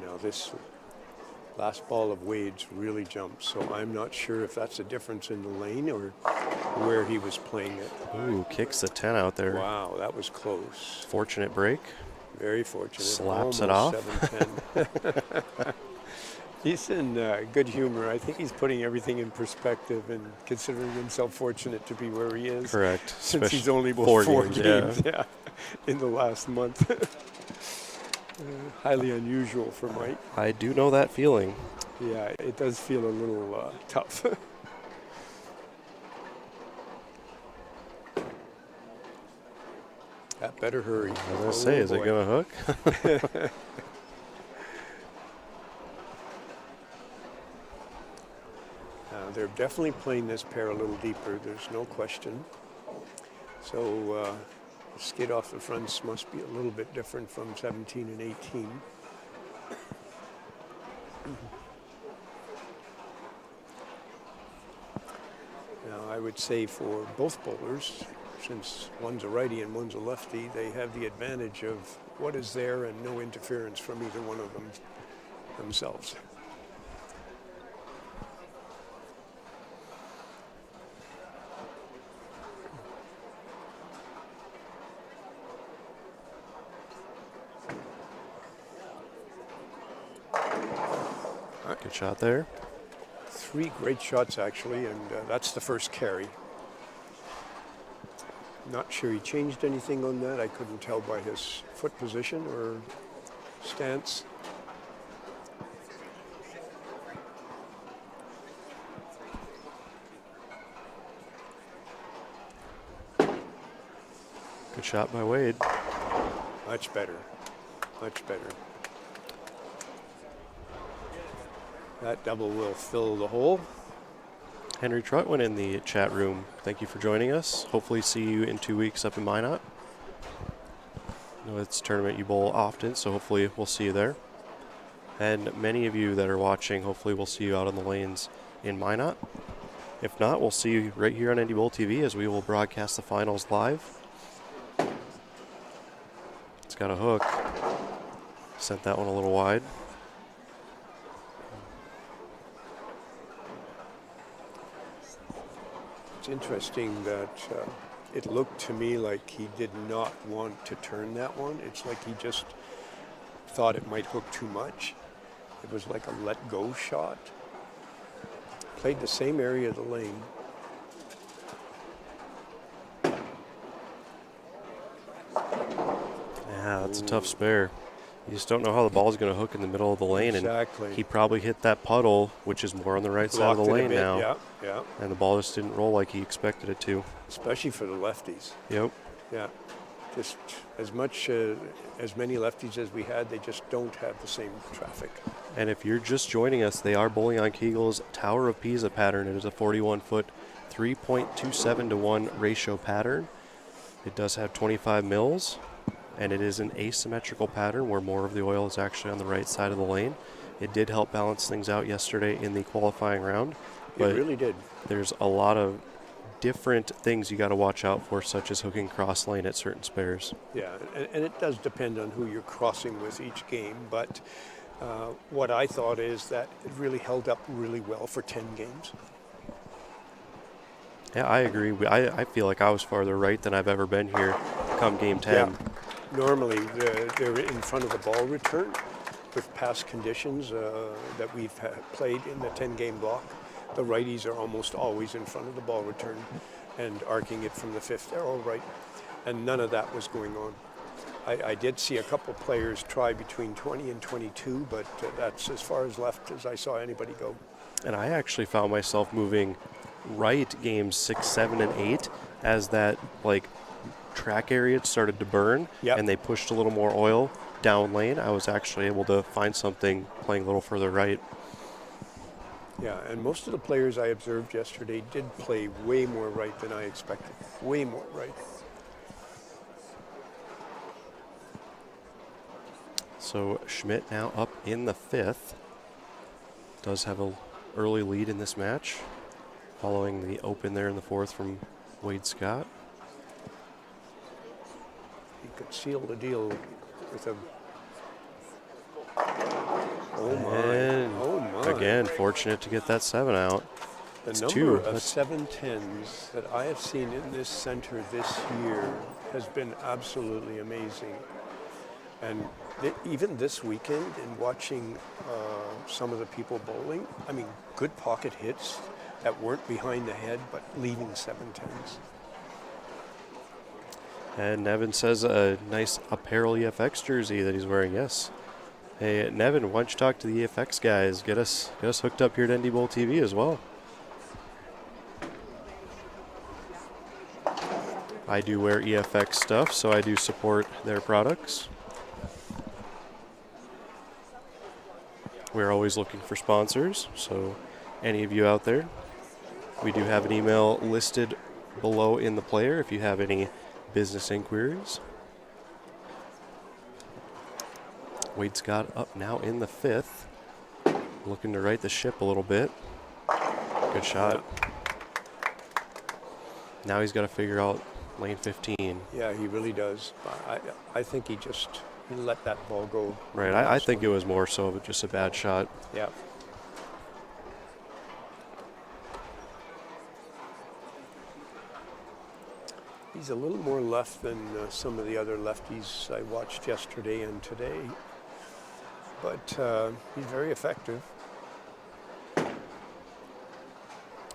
Now this last ball of Wade's really jumped, so I'm not sure if that's a difference in the lane or where he was playing it. Ooh, kicks the 10 out there. Wow, that was close. Fortunate break. Very fortunate. Slaps Almost it off. 7-10. He's in good humor. I think he's putting everything in perspective and considering himself fortunate to be where he is. Correct. Since he's only bowled 4 games in the last month. Highly unusual for Mike. I do know that feeling. Yeah, it does feel a little tough. That better hurry. I was going to say, is it going to hook? They're definitely playing this pair a little deeper, there's no question. So skid off the fronts must be a little bit different from 17 and 18. Now I would say for both bowlers, since one's a righty and one's a lefty, they have the advantage of what is there and no interference from either one of them themselves. Good shot there. 3 great shots, actually, and that's the first carry. Not sure he changed anything on that. I couldn't tell by his foot position or stance. Good shot by Wade. Much better. Much better. That double will fill the hole. Henry Trutwin in the chat room. Thank you for joining us. Hopefully see you in 2 weeks up in Minot. I know it's a tournament you bowl often, so hopefully we'll see you there. And many of you that are watching, hopefully we'll see you out on the lanes in Minot. If not, we'll see you right here on NDBowltv as we will broadcast the finals live. It's got a hook. Sent that one a little wide. It's interesting that it looked to me like he did not want to turn that one. It's like he just thought it might hook too much. It was like a let-go shot. Played the same area of the lane. Yeah, that's a tough spare. You just don't know how the ball's going to hook in the middle of the lane. Exactly. And he probably hit that puddle, which is more on the right side of the Blocked it a lane bit, now. Yeah, yeah. And the ball just didn't roll like he expected it to. Especially for the lefties. Yep. Yeah. Just as many lefties as we had, they just don't have the same traffic. And if you're just joining us, they are bowling on Kegel's Tower of Pisa pattern. It is a 41-foot, 3.27 to 1 ratio pattern. It does have 25 mils, and it is an asymmetrical pattern where more of the oil is actually on the right side of the lane. It did help balance things out yesterday in the qualifying round. But it really did. There's a lot of different things you got to watch out for, such as hooking cross lane at certain spares. Yeah, and it does depend on who you're crossing with each game, but what I thought is that it really held up really well for 10 games. Yeah, I agree. I feel like I was farther right than I've ever been here come game 10. Yeah. Normally, they're in front of the ball return with past conditions that we've played in the 10-game block. The righties are almost always in front of the ball return and arcing it from the fifth arrow right, and none of that was going on. I did see a couple players try between 20 and 22, but that's as far as left as I saw anybody go. And I actually found myself moving right games 6, 7, and 8 as that track area started to burn. Yep. And they pushed a little more oil down lane. I was actually able to find something playing a little further right. Yeah, and most of the players I observed yesterday did play way more right than I expected. Way more right. So Schmidt now up in the fifth. Does have an early lead in this match, following the open there in the fourth from Wade Scott. He could seal the deal with a... And oh my. Again, fortunate to get that 7 out. The It's number two. of That's 710s that I have seen in this center this year has been absolutely amazing. And even this weekend, in watching some of the people bowling, I mean, good pocket hits that weren't behind the head, but leaving 710s. And Nevin says a nice apparel EFX jersey that he's wearing, yes. Hey, Nevin, why don't you talk to the EFX guys? Get us hooked up here at NDBowltv as well. I do wear EFX stuff, so I do support their products. We're always looking for sponsors, so any of you out there, we do have an email listed below in the player if you have any business inquiries. Wade Scott up now in the fifth, looking to right the ship a little bit. Good shot. Now he's got to figure out lane 15. Yeah, he really does. I think he let that ball go. Right, I think it was more so of just a bad shot. Yeah. He's a little more left than some of the other lefties I watched yesterday and today, but he's very effective.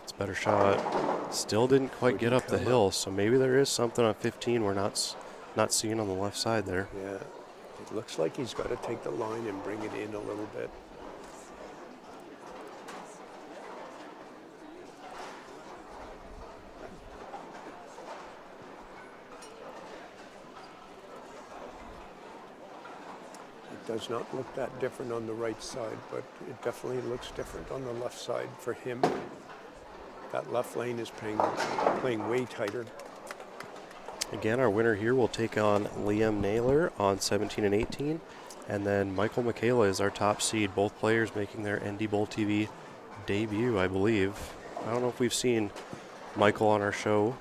It's a better shot. Still didn't quite get up the hill, so maybe there is something on 15 we're not seeing on the left side there. Yeah, it looks like he's got to take the line and bring it in a little bit. Does not look that different on the right side, but it definitely looks different on the left side for him. That left lane is playing way tighter. Again, our winner here will take on Liam Naylor on 17 and 18, and then Michael Michaela is our top seed. Both players making their NDBowltv debut, I believe. I don't know if we've seen Michael on our show.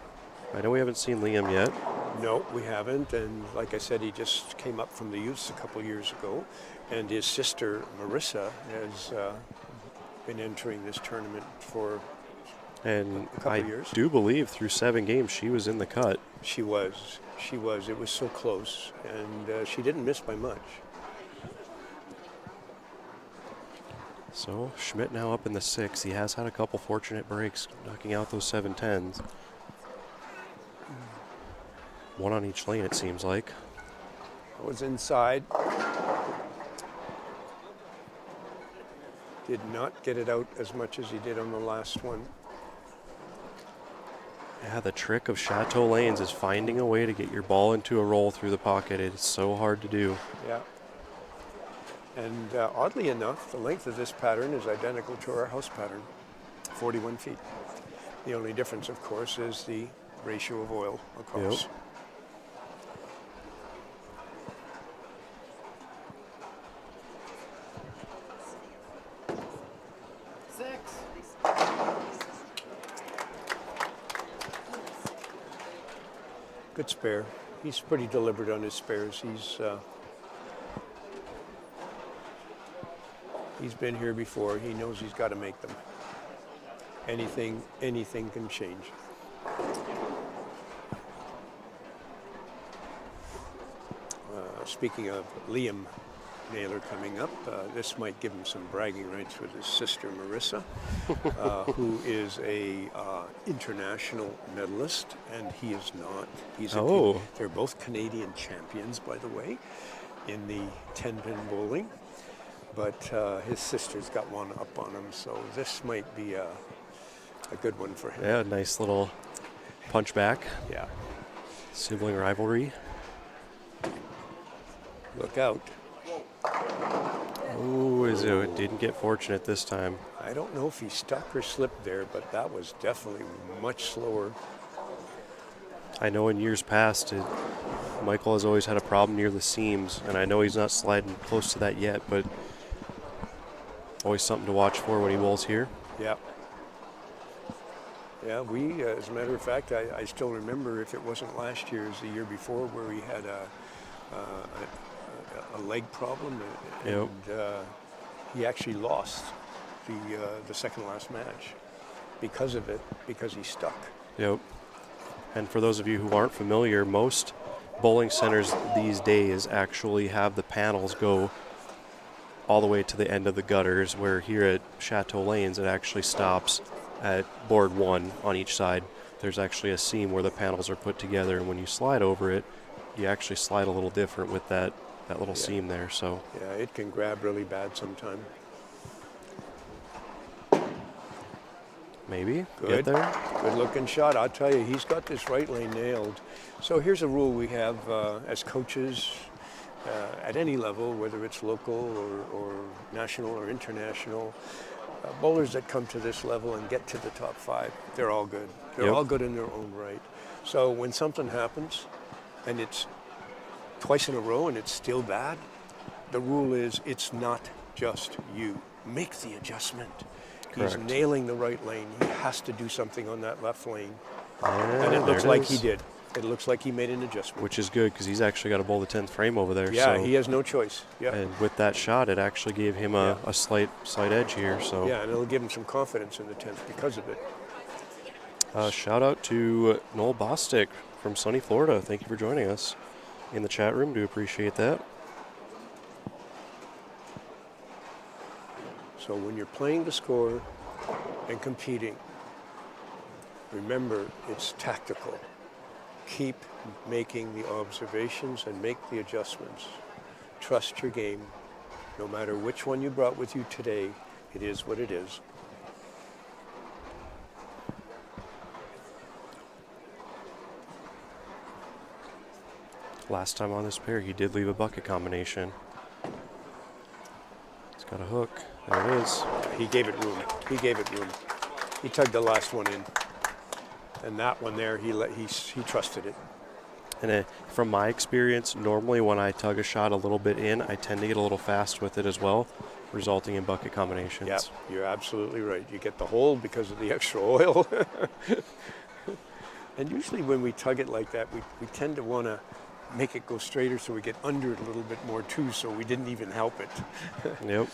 I know we haven't seen Liam yet. No, we haven't, and like I said, he just came up from the youths a couple years ago, and his sister Marissa has been entering this tournament for And a couple I of years. do believe through 7 games she was in the cut. She was. She was. It was so close, and she didn't miss by much. So Schmidt now up in the 6. He has had a couple fortunate breaks, knocking out those 7-10s. One on each lane, it seems like. I was inside. Did not get it out as much as he did on the last one. Yeah, the trick of Chateau Lanes is finding a way to get your ball into a roll through the pocket. It's so hard to do. Yeah. And oddly enough, the length of this pattern is identical to our house pattern, 41 feet. The only difference, of course, is the ratio of oil across. Yep. Good spare. He's pretty deliberate on his spares. He's been here before. He knows he's got to make them. Anything can change. Speaking of Liam Naylor coming up, this might give him some bragging rights with his sister Marissa, who is a international medalist, and he is not. They're both Canadian champions, by the way, in the 10-pin bowling. But his sister's got one up on him, so this might be a good one for him. Yeah, nice little punch back. Yeah. Sibling rivalry. Look out. Oh, it didn't get fortunate this time. I don't know if he stuck or slipped there, but that was definitely much slower. I know in years past, Michael has always had a problem near the seams, and I know he's not sliding close to that yet, but always something to watch for when he bowls here. Yeah. Yeah, we, as a matter of fact, I still remember, if it wasn't last year, it was the year before, where we had a leg problem, and he actually lost the second last match because of it, because he stuck. Yep. And for those of you who aren't familiar, most bowling centers these days actually have the panels go all the way to the end of the gutters, where here at Chateau Lanes it actually stops at board 1 on each side. There's actually a seam where the panels are put together, and when you slide over it, you actually slide a little different with that little seam there. So yeah, it can grab really bad sometime. Maybe Good. get there. Good looking shot. I'll tell you, he's got this right lane nailed. So here's a rule we have as coaches at any level, whether it's local or national or international. Bowlers that come to this level and get to the top 5, they're all good. They're all good in their own right. So when something happens and it's twice in a row and it's still bad, the rule is it's not just you. Make the adjustment. Correct. He's nailing the right lane. He has to do something on that left lane. And it looks like he is. did. It looks like he made an adjustment. Which is good, because he's actually got to bowl the 10th frame over there. Yeah, so. he has no choice. Yeah. And with that shot, it actually gave him a slight edge here. So Yeah, and it'll give him some confidence in the 10th because of it. shout out to Noel Bostick from sunny Florida. Thank you for joining us in the chat room. Do appreciate that. So when you're playing to score and competing, remember it's tactical. Keep making the observations and make the adjustments. Trust your game. No matter which one you brought with you today, it is what it is. Last time on this pair, he did leave a bucket combination. He's got a hook. There it is. He gave it room. He gave it room. He tugged the last one in. And that one there, he trusted it. And from my experience, normally when I tug a shot a little bit in, I tend to get a little fast with it as well, resulting in bucket combinations. Yeah, you're absolutely right. You get the hold because of the extra oil. And usually when we tug it like that, we tend to want to make it go straighter, so we get under it a little bit more too, so we didn't even help it. Yep.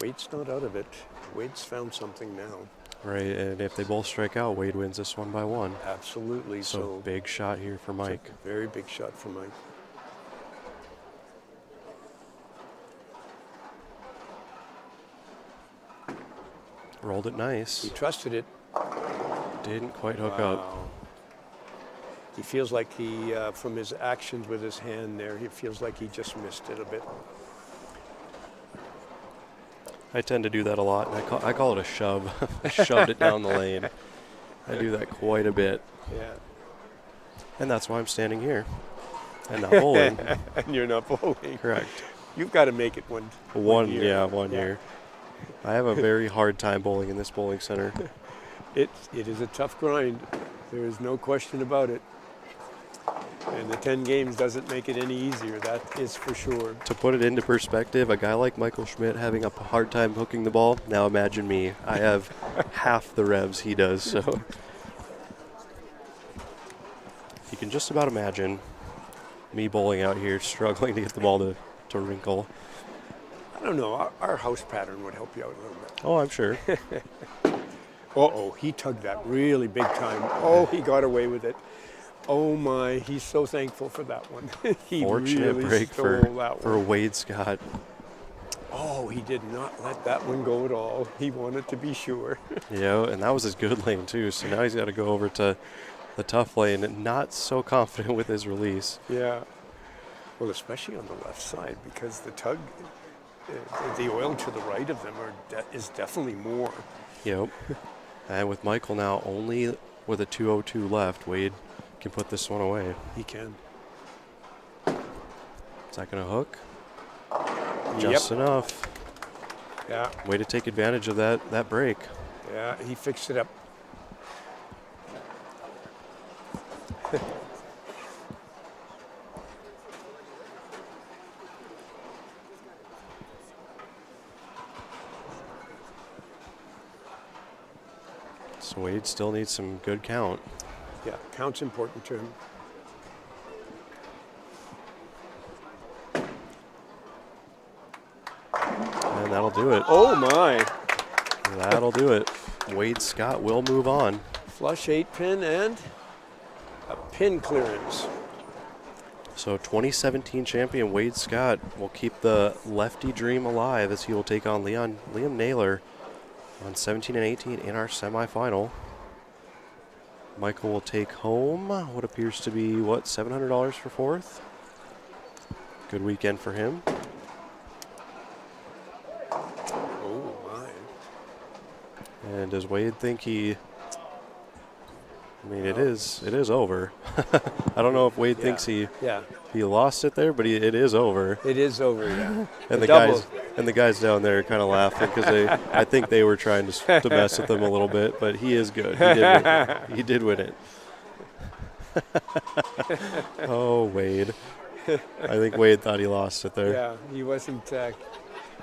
Wade's not out of it. Wade's found something now. Right, and if they both strike out, Wade wins this one by 1. Absolutely. So big shot here for Mike. Very big shot for Mike. Rolled it nice. He trusted it. Didn't quite hook up. He feels like he, from his actions with his hand there, he feels like he just missed it a bit. I tend to do that a lot, and I call it a shove. I shoved it down the lane. I do that quite a bit. Yeah. And that's why I'm standing here and not bowling. And you're not bowling. Correct. You've got to make it one year. Yeah, one year. I have a very hard time bowling in this bowling center. It is a tough grind. There is no question about it. And the 10 games doesn't make it any easier, that is for sure. To put it into perspective, a guy like Michael Schmidt having a hard time hooking the ball, now imagine me. I have half the revs he does, so. You can just about imagine me bowling out here, struggling to get the ball to wrinkle. I don't know, our house pattern would help you out a little bit. Oh, I'm sure. Uh-oh, he tugged that really big time. Oh, he got away with it. Oh my, he's so thankful for that one. He Fortunate really break stole that for one. Wade Scott. Oh, he did not let that one go at all. He wanted to be sure. Yeah, and that was his good lane too, so now he's got to go over to the tough lane and not so confident with his release. Yeah. Well, especially on the left side, because the tug, the oil to the right of them is definitely more. Yep. And with Michael now only with a 202 left, Wade can put this one away. He can. Is that going to hook? Just enough. Yeah. Way to take advantage of that break. Yeah, he fixed it up. So Wade still needs some good count. Yeah, count's important to him. And that'll do it. Oh my. That'll do it. Wade Scott will move on. Flush 8-pin and a pin clearance. So 2017 champion Wade Scott will keep the lefty dream alive as he will take on Liam Naylor on 17 and 18 in our semifinal. Michael will take home what appears to be, $700 for fourth? Good weekend for him. Oh my. And does Wade think it is over. I don't know if Wade thinks he lost it there, but it is over. It is over, yeah. And the guys down there are kind of laughing because I think they were trying to mess with him a little bit, but he is good. He did win it. Oh, Wade. I think Wade thought he lost it there. Yeah, he wasn't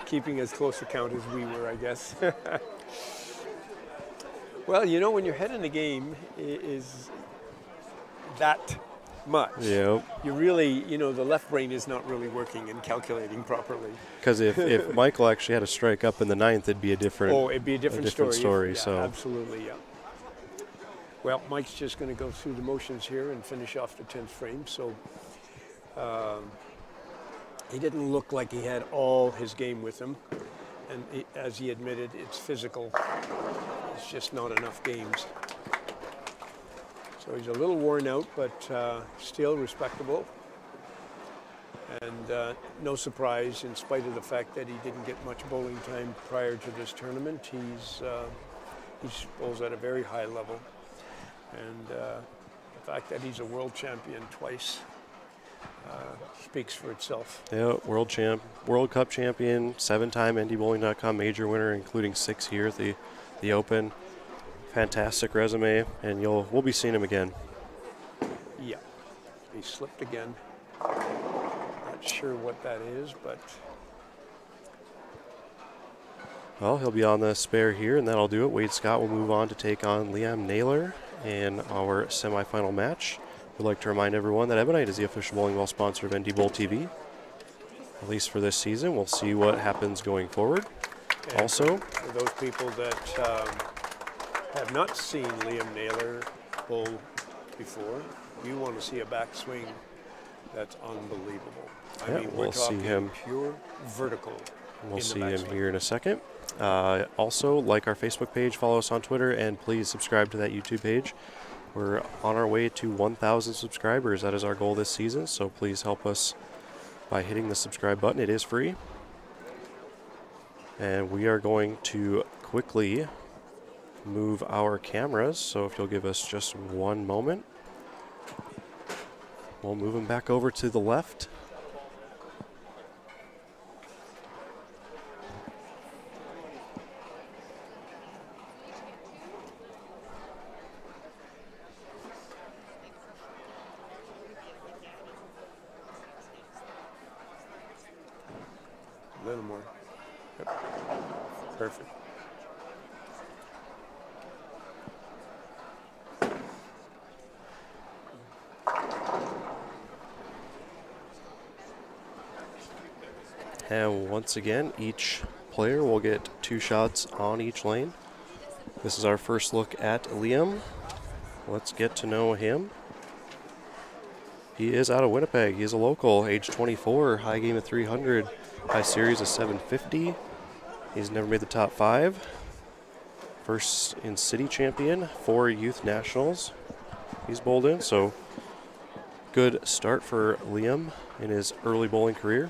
keeping as close a count as we were, I guess. Well, when your head in the game is that much, Yep. you really, the left brain is not really working and calculating properly. Because if Michael actually had a strike up in the ninth, it'd be a different story. Yeah, so absolutely, yeah. Well, Mike's just going to go through the motions here and finish off the 10th frame. So he didn't look like he had all his game with him. And as he admitted, it's physical. It's just not enough games. So he's a little worn out, but still respectable. And no surprise, in spite of the fact that he didn't get much bowling time prior to this tournament, he bowls at a very high level. And the fact that he's a world champion twice speaks for itself. yeah, World Cup champion, 7-time NDBowling.com major winner, including 6 here at the Open. Fantastic resume, and we'll be seeing him again. Yeah, he slipped again. Not sure what that is, but Well, he'll be on the spare here, and that'll do it. Wade Scott will move on to take on Liam Naylor in our semifinal match. We'd like to remind everyone that Ebonite is the official bowling ball sponsor of NDBowltv, at least for this season. We'll see what happens going forward. And Also, for those people that have not seen Liam Naylor bowl before, you want to see a backswing that's unbelievable. I yeah, mean, we're we'll see talking him. pure vertical. We'll in see the him backswing. here in a second. Also, like our Facebook page, follow us on Twitter, and please subscribe to that YouTube page. We're on our way to 1,000 subscribers. That is our goal this season, so please help us by hitting the subscribe button. It is free. And we are going to quickly move our cameras, so if you'll give us just one moment, we'll move them back over to the left. A little more. Yep. Perfect. And once again, each player will get 2 shots on each lane. This is our first look at Liam. Let's get to know him. He is out of Winnipeg. He's a local, age 24, high game of 300, high series of 750. He's never made the top 5. First in city champion, 4 youth nationals he's bowled in, so good start for Liam in his early bowling career.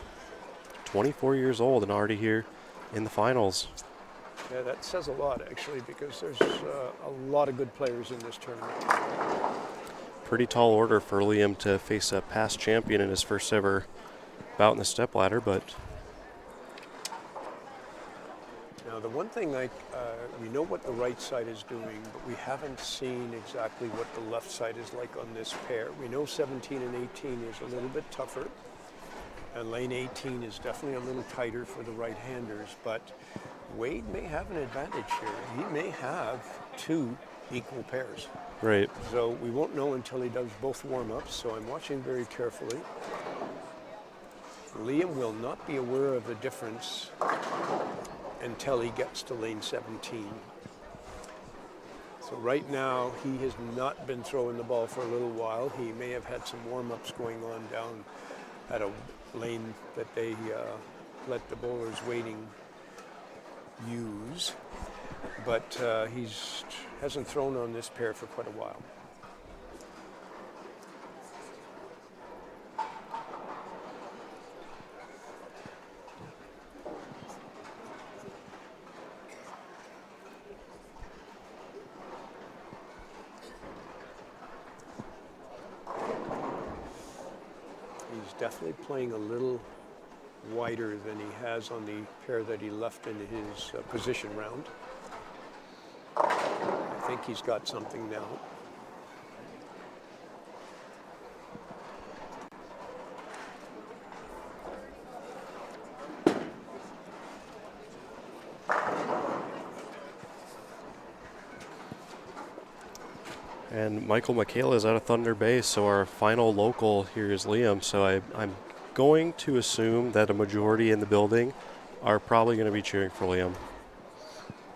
24 years old and already here in the finals. Yeah, that says a lot, actually, because there's a lot of good players in this tournament. Pretty tall order for Liam to face a past champion in his first ever bout in the stepladder, but Now, the one thing we know what the right side is doing, but we haven't seen exactly what the left side is like on this pair. We know 17 and 18 is a little bit tougher, and lane 18 is definitely a little tighter for the right-handers, but Wade may have an advantage here. He may have 2 equal pairs. right. So we won't know until he does both warm-ups, so I'm watching very carefully. Liam will not be aware of the difference until he gets to lane 17. So right now, he has not been throwing the ball for a little while. He may have had some warm-ups going on down at a lane that they let the bowlers waiting use. But he hasn't thrown on this pair for quite a while. He's definitely playing a little wider than he has on the pair that he left in his position round. I think he's got something now. And Michael Michaela is out of Thunder Bay, so our final local here is Liam. So I'm going to assume that a majority in the building are probably going to be cheering for Liam.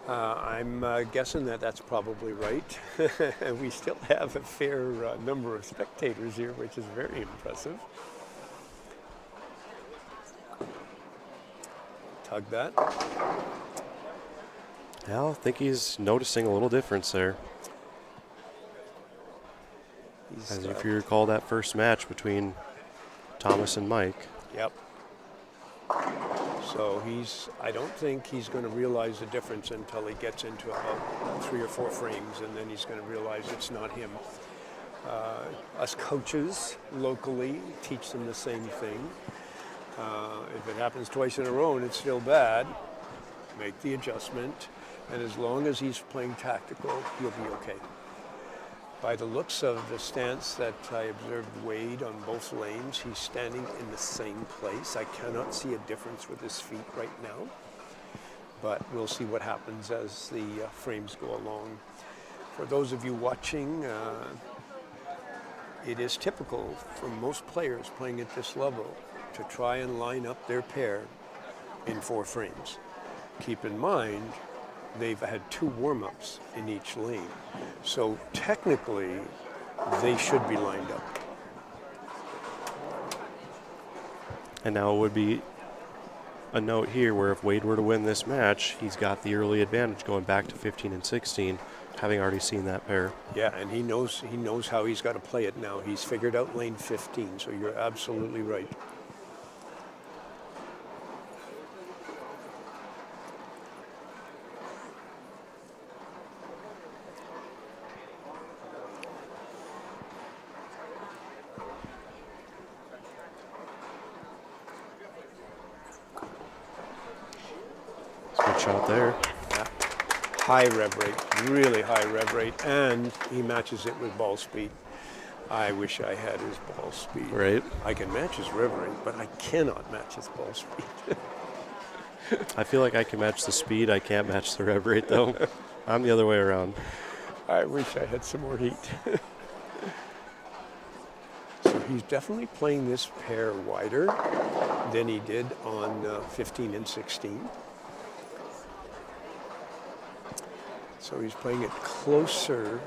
I'm guessing that that's probably right. We still have a fair number of spectators here, which is very impressive. Tug that. Yeah, I think he's noticing a little difference there. As if you recall that first match between Thomas and Mike. Yep. So I don't think he's going to realize the difference until he gets into about 3 or 4 frames, and then he's going to realize it's not him. Us coaches locally teach them the same thing. If it happens twice in a row and it's still bad, make the adjustment, and as long as he's playing tactical, he'll be okay. By the looks of the stance that I observed Wade on both lanes, he's standing in the same place. I cannot see a difference with his feet right now, but we'll see what happens as the frames go along. For those of you watching, it is typical for most players playing at this level to try and line up their pair in 4 frames. keep in mind, they've had 2 warm-ups in each lane. So technically, they should be lined up. And now it would be a note here where if Wade were to win this match, he's got the early advantage going back to 15 and 16, having already seen that pair. Yeah, and he knows how he's got to play it now. He's figured out lane 15, so you're absolutely right. Good shot there. Yeah. High rev rate, really high rev rate, and he matches it with ball speed. I wish I had his ball speed. Right. I can match his rev rate, but I cannot match his ball speed. I feel like I can match the speed. I can't match the rev rate, though. I'm the other way around. I wish I had some more heat. So he's definitely playing this pair wider than he did on 15 and 16. So he's playing it closer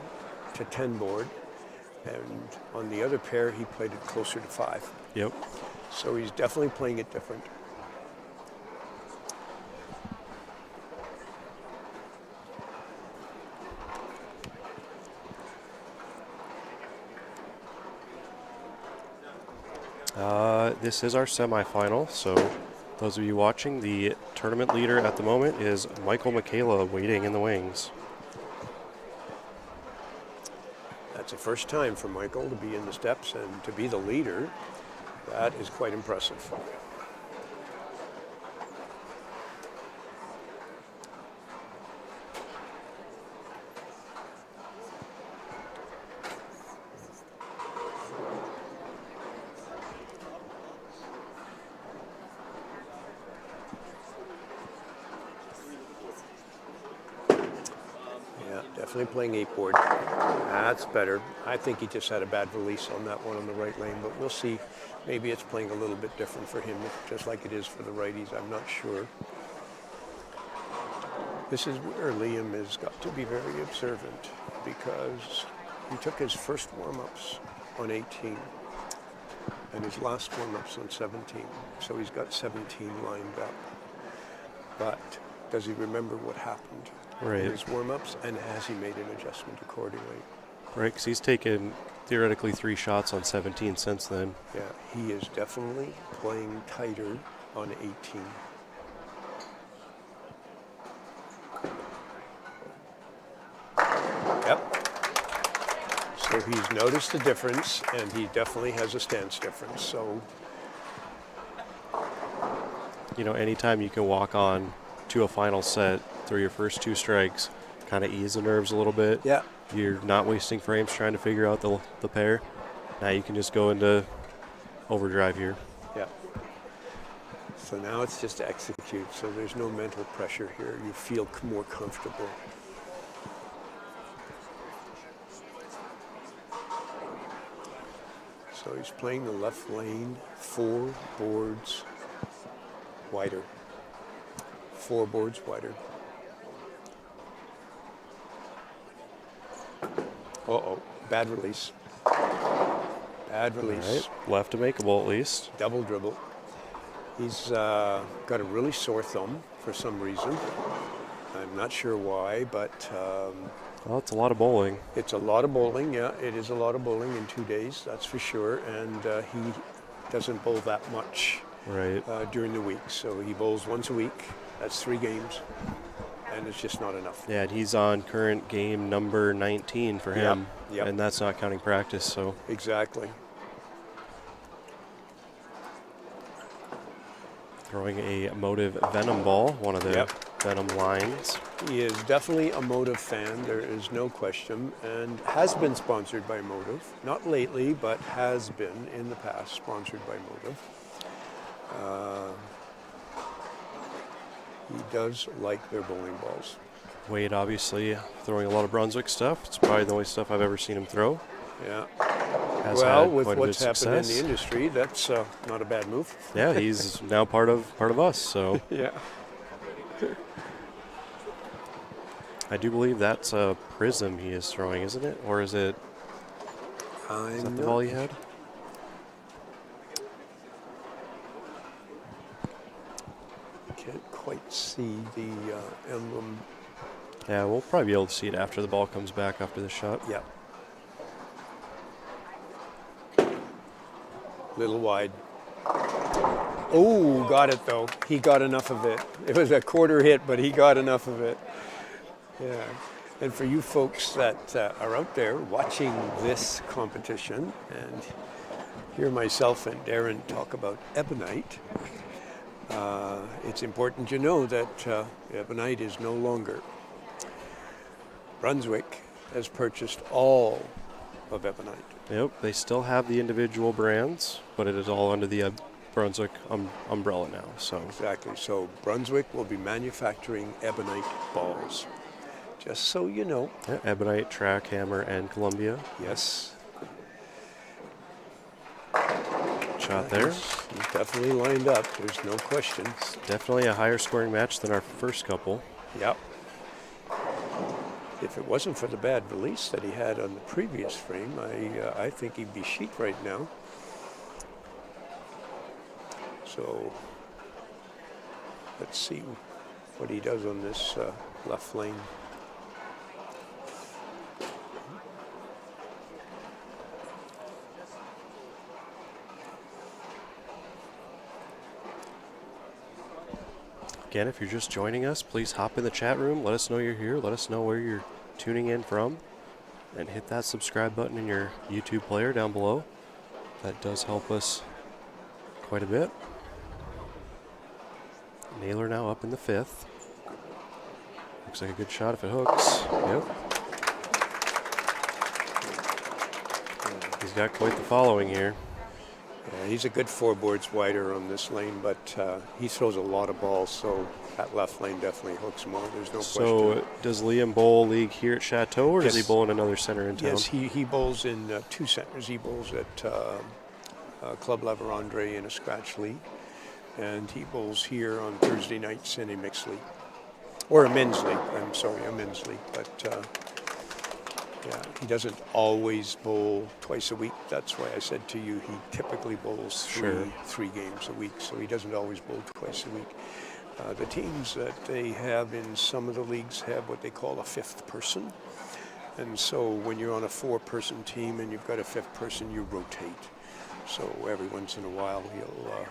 to 10 board, and on the other pair he played it closer to 5. Yep. So he's definitely playing it different. This is our semifinal, so those of you watching, the tournament leader at the moment is Michael Michaela waiting in the wings. That's the first time for Michael to be in the steps and to be the leader. That is quite impressive. Definitely playing 8 board. That's better. I think he just had a bad release on that one on the right lane, but we'll see. Maybe it's playing a little bit different for him, just like it is for the righties. I'm not sure. This is where Liam has got to be very observant, because he took his first warm-ups on 18 and his last warm-ups on 17. So he's got 17 lined up. But does he remember what happened? Right. In his warm-ups, and has he made an adjustment accordingly? Right, because he's taken theoretically 3 shots on 17 since then. Yeah, he is definitely playing tighter on 18. Yep. So he's noticed the difference, and he definitely has a stance difference. So, You know, anytime you can walk on to a final set through your first 2 strikes, kind of ease the nerves a little bit. yeah, You're not wasting frames trying to figure out the pair. Now you can just go into overdrive here. yeah. So now it's just to execute. So there's no mental pressure here. You feel more comfortable. So he's playing the left lane 4 boards wider. 4 boards wider. Uh-oh, bad release. Bad release. All right, left to makeable at least. Double dribble. He's got a really sore thumb for some reason. I'm not sure why, but Well, it's a lot of bowling. it's a lot of bowling. Yeah, it is a lot of bowling in 2 days, that's for sure. And he doesn't bowl that much Right. during the week. So he bowls once a week. That's 3 games. And it's just not enough. Yeah, and he's on current game number 19 for him. yep. And that's not counting practice, so. Exactly. Throwing a Motive Venom ball, one of the Yep. Venom lines. He is definitely a Motive fan, there is no question, and has been sponsored by Motive. Not lately, but has been in the past sponsored by Motive. He does like their bowling balls. Wade obviously throwing a lot of Brunswick stuff. It's probably the only stuff I've ever seen him throw. Yeah. Has Well, had with quite a bit what's of happened in the success. industry, that's not a bad move. Yeah, he's now part of us, so. Yeah. I do believe that's a prism he is throwing, isn't it? Or is it? Is that the ball he had? Can't quite see the emblem. Yeah, we'll probably be able to see it after the ball comes back after the shot. Yeah. Little wide. Oh, got it though. He got enough of it. It was a quarter hit, but he got enough of it. Yeah. And for you folks that are out there watching this competition and hear myself and Darren talk about ebonite, it's important you know that ebonite is no longer. Brunswick has purchased all of ebonite. Yep, they still have the individual brands, but it is all under the Brunswick umbrella now. So Exactly. So Brunswick will be manufacturing ebonite balls. Just so you know. yeah, ebonite, track, hammer, and Columbia. Yes. Shot there. He's definitely lined up. There's no question. It's definitely a higher scoring match than our first couple. Yep. If it wasn't for the bad release that he had on the previous frame, I think he'd be sheet right now. So let's see what he does on this left lane. Again, if you're just joining us, please hop in the chat room. Let us know you're here. Let us know where you're tuning in from. And hit that subscribe button in your YouTube player down below. That does help us quite a bit. Naylor now up in the 5th. Looks like a good shot if it hooks. Yep. He's got quite the following here. Yeah, he's a good 4 boards wider on this lane, but he throws a lot of balls, so that left lane definitely hooks more. There's no question. So does Liam bowl league here at Chateau, or does he Yes. bowl in another center in town? Yes, he bowls in 2 centers. He bowls at Club La Vérandre in a scratch league, and he bowls here on Thursday nights in a mixed league. Or a men's league, I'm sorry, a men's league. But yeah, he doesn't always bowl twice a week. That's why I said to you he typically bowls three games a week, so he doesn't always bowl twice a week. The teams that they have in some of the leagues have what they call a 5th person. And so when you're on a 4-person team and you've got a 5th person, you rotate. So every once in a while he'll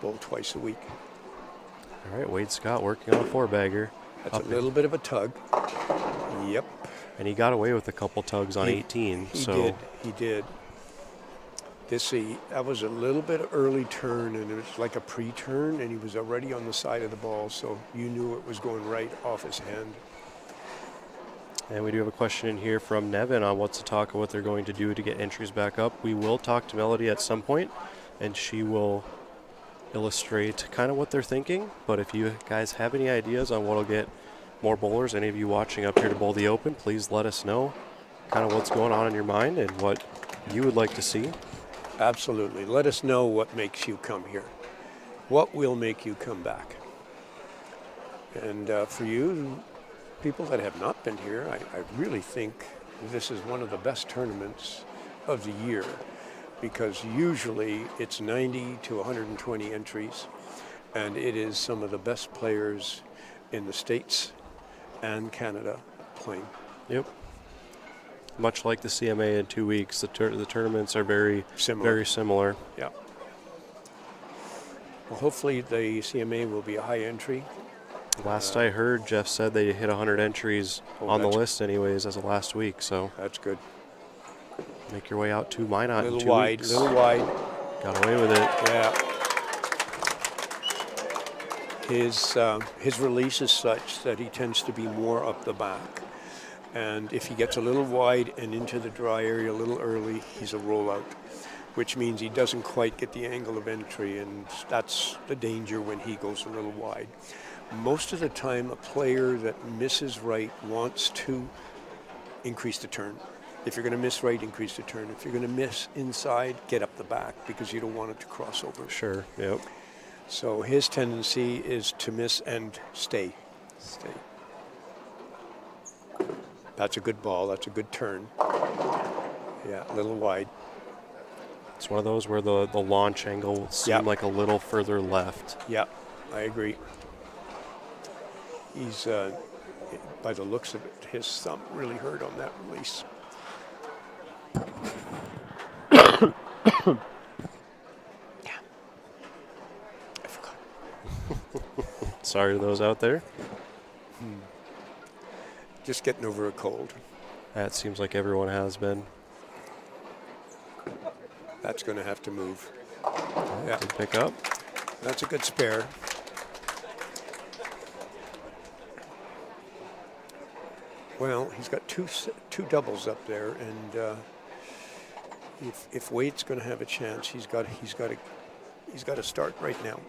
bowl twice a week. All right, Wade Scott working on a 4-bagger. That's a little bit of a tug. Yep. And he got away with a couple tugs on 18. He did. That was a little bit early turn, and it was like a pre-turn, and he was already on the side of the ball, so you knew it was going right off his hand. And we do have a question in here from Nevin on what's the talk of what they're going to do to get entries back up. We will talk to Melody at some point, and she will illustrate kind of what they're thinking. But if you guys have any ideas on what will get more bowlers, any of you watching up here to bowl the Open, please let us know kind of what's going on in your mind and what you would like to see. Absolutely. Let us know what makes you come here. What will make you come back? And for you, people that have not been here, I really think this is one of the best tournaments of the year, because usually it's 90 to 120 entries, and it is some of the best players in the States and Canada playing. Yep. Much like the CMA in 2 weeks, the tournaments are very similar. Yeah. Well, hopefully the CMA will be a high entry. Last I heard, Jeff said they hit 100 entries on the list anyways as of last week, so that's good. Make your way out to Minot in 2 weeks. Little wide. Got away with it. Yeah. His release is such that he tends to be more up the back. And if he gets a little wide and into the dry area a little early, he's a rollout, which means he doesn't quite get the angle of entry, and that's the danger when he goes a little wide. Most of the time, a player that misses right wants to increase the turn. If you're going to miss right, increase the turn. If you're going to miss inside, get up the back, because you don't want it to cross over. Sure, yep. So his tendency is to miss and stay. Stay. That's a good ball. That's a good turn. Yeah, a little wide. It's one of those where the launch angle seemed like a little further left. Yeah, I agree. He's, by the looks of it, his thumb really hurt on that release. Yeah. I forgot. Sorry to those out there. Just getting over a cold. That seems like everyone has been. That's going to have to move. Yeah. Good pick up. That's a good spare. Well, he's got two doubles up there, and if Wade's going to have a chance, he's got to start right now.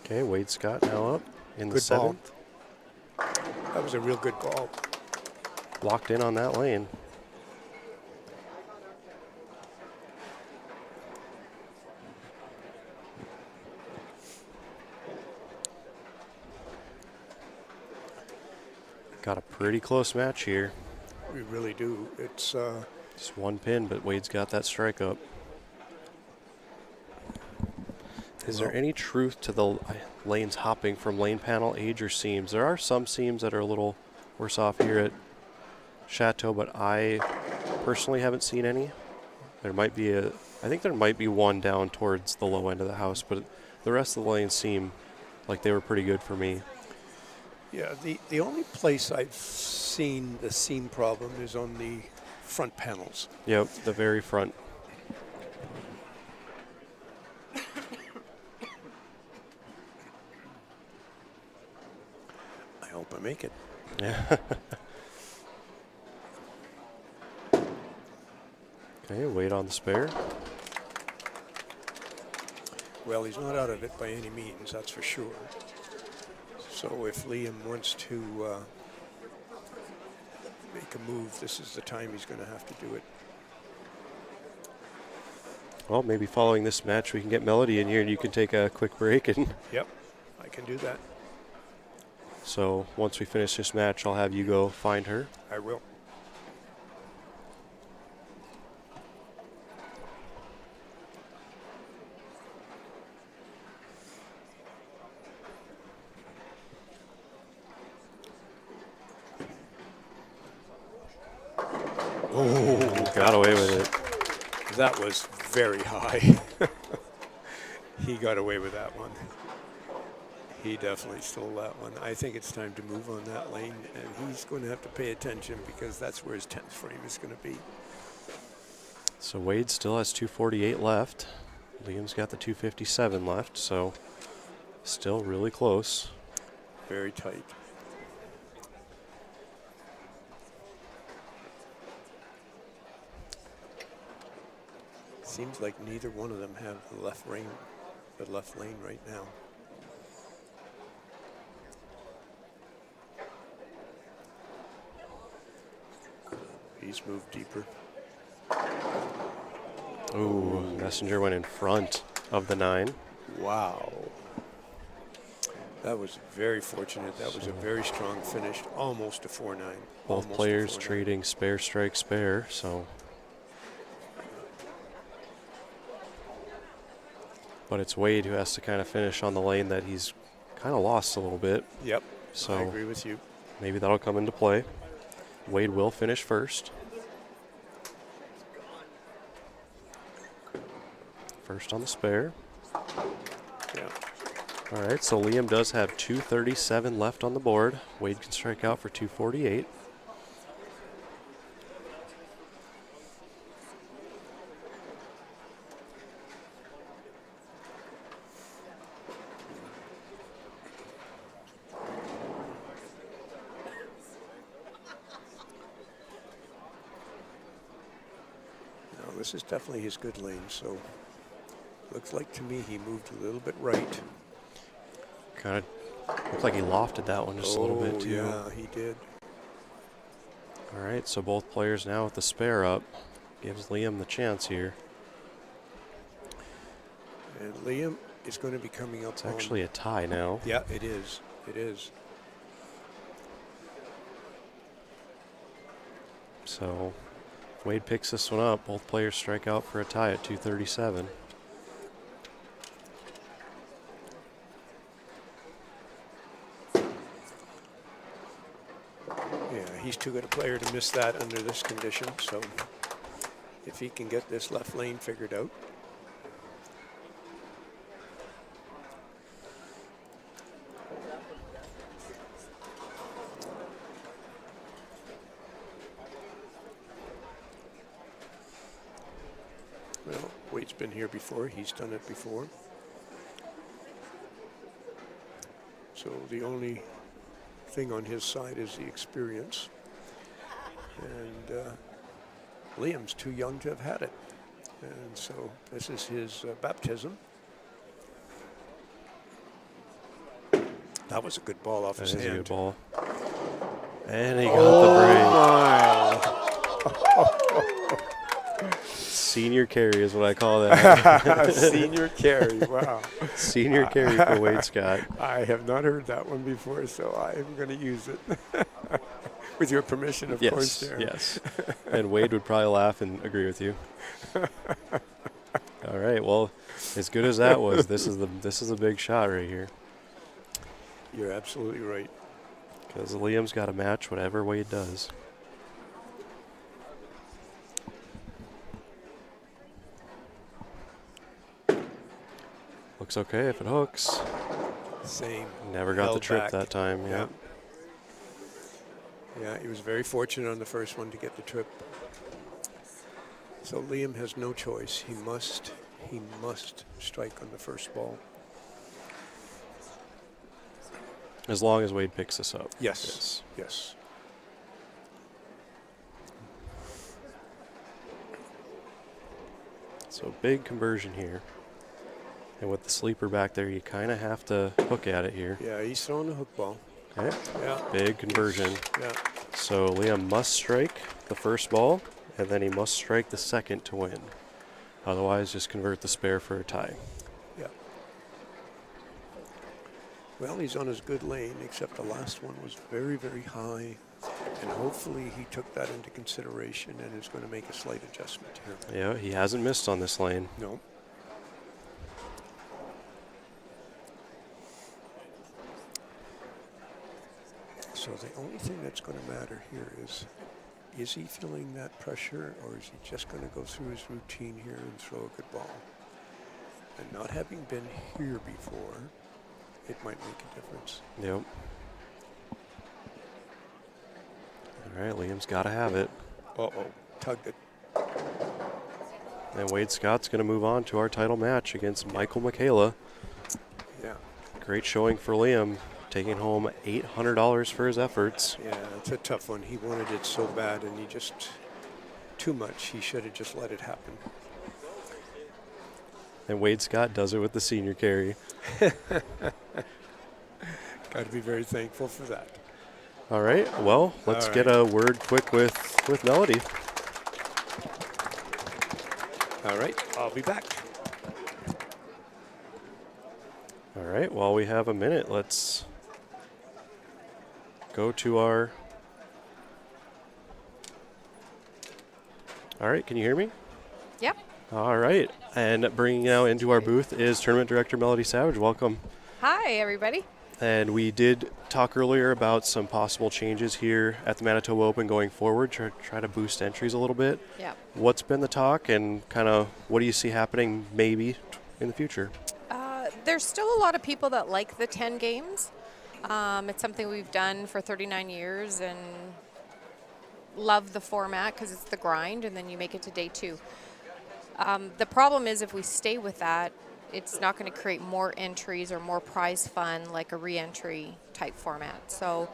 Okay, Wade Scott now up in the seventh. That was a real good ball. Locked in on that lane. Got a pretty close match here. We really do. It's just one pin, but Wade's got that strike up. Is there any truth to the lanes hopping from lane panel, age, or seams? There are some seams that are a little worse off here at Chateau, but I personally haven't seen any. There might be I think there might be one down towards the low end of the house, but the rest of the lanes seem like they were pretty good for me. Yeah, the only place I've seen the seam problem is on the front panels. Yep, the very front. I hope I make it. Yeah. Okay, Wade on the spare. Well, he's not out of it by any means, that's for sure. So if Liam wants to make a move, this is the time he's going to have to do it. Well, maybe following this match, we can get Melody in here and you can take a quick break. And yep, I can do that. So once we finish this match, I'll have you go find her. I will. Oh, got away with it. That was very high. He got away with that one. He definitely stole that one. I think it's time to move on that lane, and he's going to have to pay attention because that's where his 10th frame is going to be. So Wade still has 248 left. Liam's got the 257 left, so still really close. Very tight. Seems like neither one of them have the left lane right now. He's moved deeper. Ooh, Messenger went in front of the 9. Wow. That was very fortunate. That was a very strong finish, almost a 4-9. Both players trading spare, strike, spare, so. But it's Wade who has to kind of finish on the lane that he's kind of lost a little bit. Yep, so I agree with you. Maybe that'll come into play. Wade will finish first. First on the spare. Yeah. All right, so Liam does have 237 left on the board. Wade can strike out for 248. This is definitely his good lane, so looks like to me he moved a little bit right. Kind of Looked like he lofted that one just a little bit, too. Yeah, he did. All right, so both players now with the spare up. Gives Liam the chance here. And Liam is going to be coming up. It's actually a tie now. Yeah, it is. It is. So Wade picks this one up. Both players strike out for a tie at 237. Yeah, he's too good a player to miss that under this condition. So if he can get this left lane figured out. Well, Wade's been here before. He's done it before. So the only thing on his side is the experience. And Liam's too young to have had it. And so this is his baptism. That was a good ball off his hand. That is a good ball. And he got Oh, the break. Senior carry is what I call that. Senior carry, wow. Senior carry for Wade Scott. I have not heard that one before, so I'm going to use it. With your permission, of course, there. Yes. And Wade would probably laugh and agree with you. All right. Well, as good as that was, this is a big shot right here. You're absolutely right. Because Liam's got to match whatever Wade does. Looks okay if it hooks. Same. Never got the Held trip back. that time. Yeah. Yeah, he was very fortunate on the first one to get the trip. So Liam has no choice. He must strike on the first ball. As long as Wade picks this up. Yes. Yes. So big conversion here. And with the sleeper back there, you kind of have to hook at it here. Yeah, he's throwing a hook ball. Okay. Yeah. Big conversion. Yeah. So Liam must strike the first ball, and then he must strike the second to win. Otherwise, just convert the spare for a tie. Yeah. Well, he's on his good lane, except the last one was very, very high. And hopefully he took that into consideration and is going to make a slight adjustment here. Yeah, he hasn't missed on this lane. No. So the only thing that's going to matter here is he feeling that pressure, or is he just going to go through his routine here and throw a good ball? And not having been here before, it might make a difference. Yep. All right, Liam's got to have it. Uh-oh, tugged it. And Wade Scott's going to move on to our title match against Michael Michaela. Yeah. Great showing for Liam, taking home $800 for his efforts. Yeah, it's a tough one. He wanted it so bad, and he just, too much. He should have just let it happen. And Wade Scott does it with the senior carry. Got to be very thankful for that. All right, well, let's get a word quick with Melody. All right, I'll be back. All right, while we have a minute, let's go to our... All right, can you hear me? Yep. All right, and bringing now into our booth is Tournament Director Melody Savage. Welcome. Hi, everybody. And we did talk earlier about some possible changes here at the Manitoba Open going forward, try to boost entries a little bit. Yep. What's been the talk, and kind of what do you see happening maybe in the future? There's still a lot of people that like the 10 games. It's something we've done for 39 years and love the format because it's the grind, and then you make it to day 2. The problem is if we stay with that, it's not going to create more entries or more prize fun like a re-entry type format. So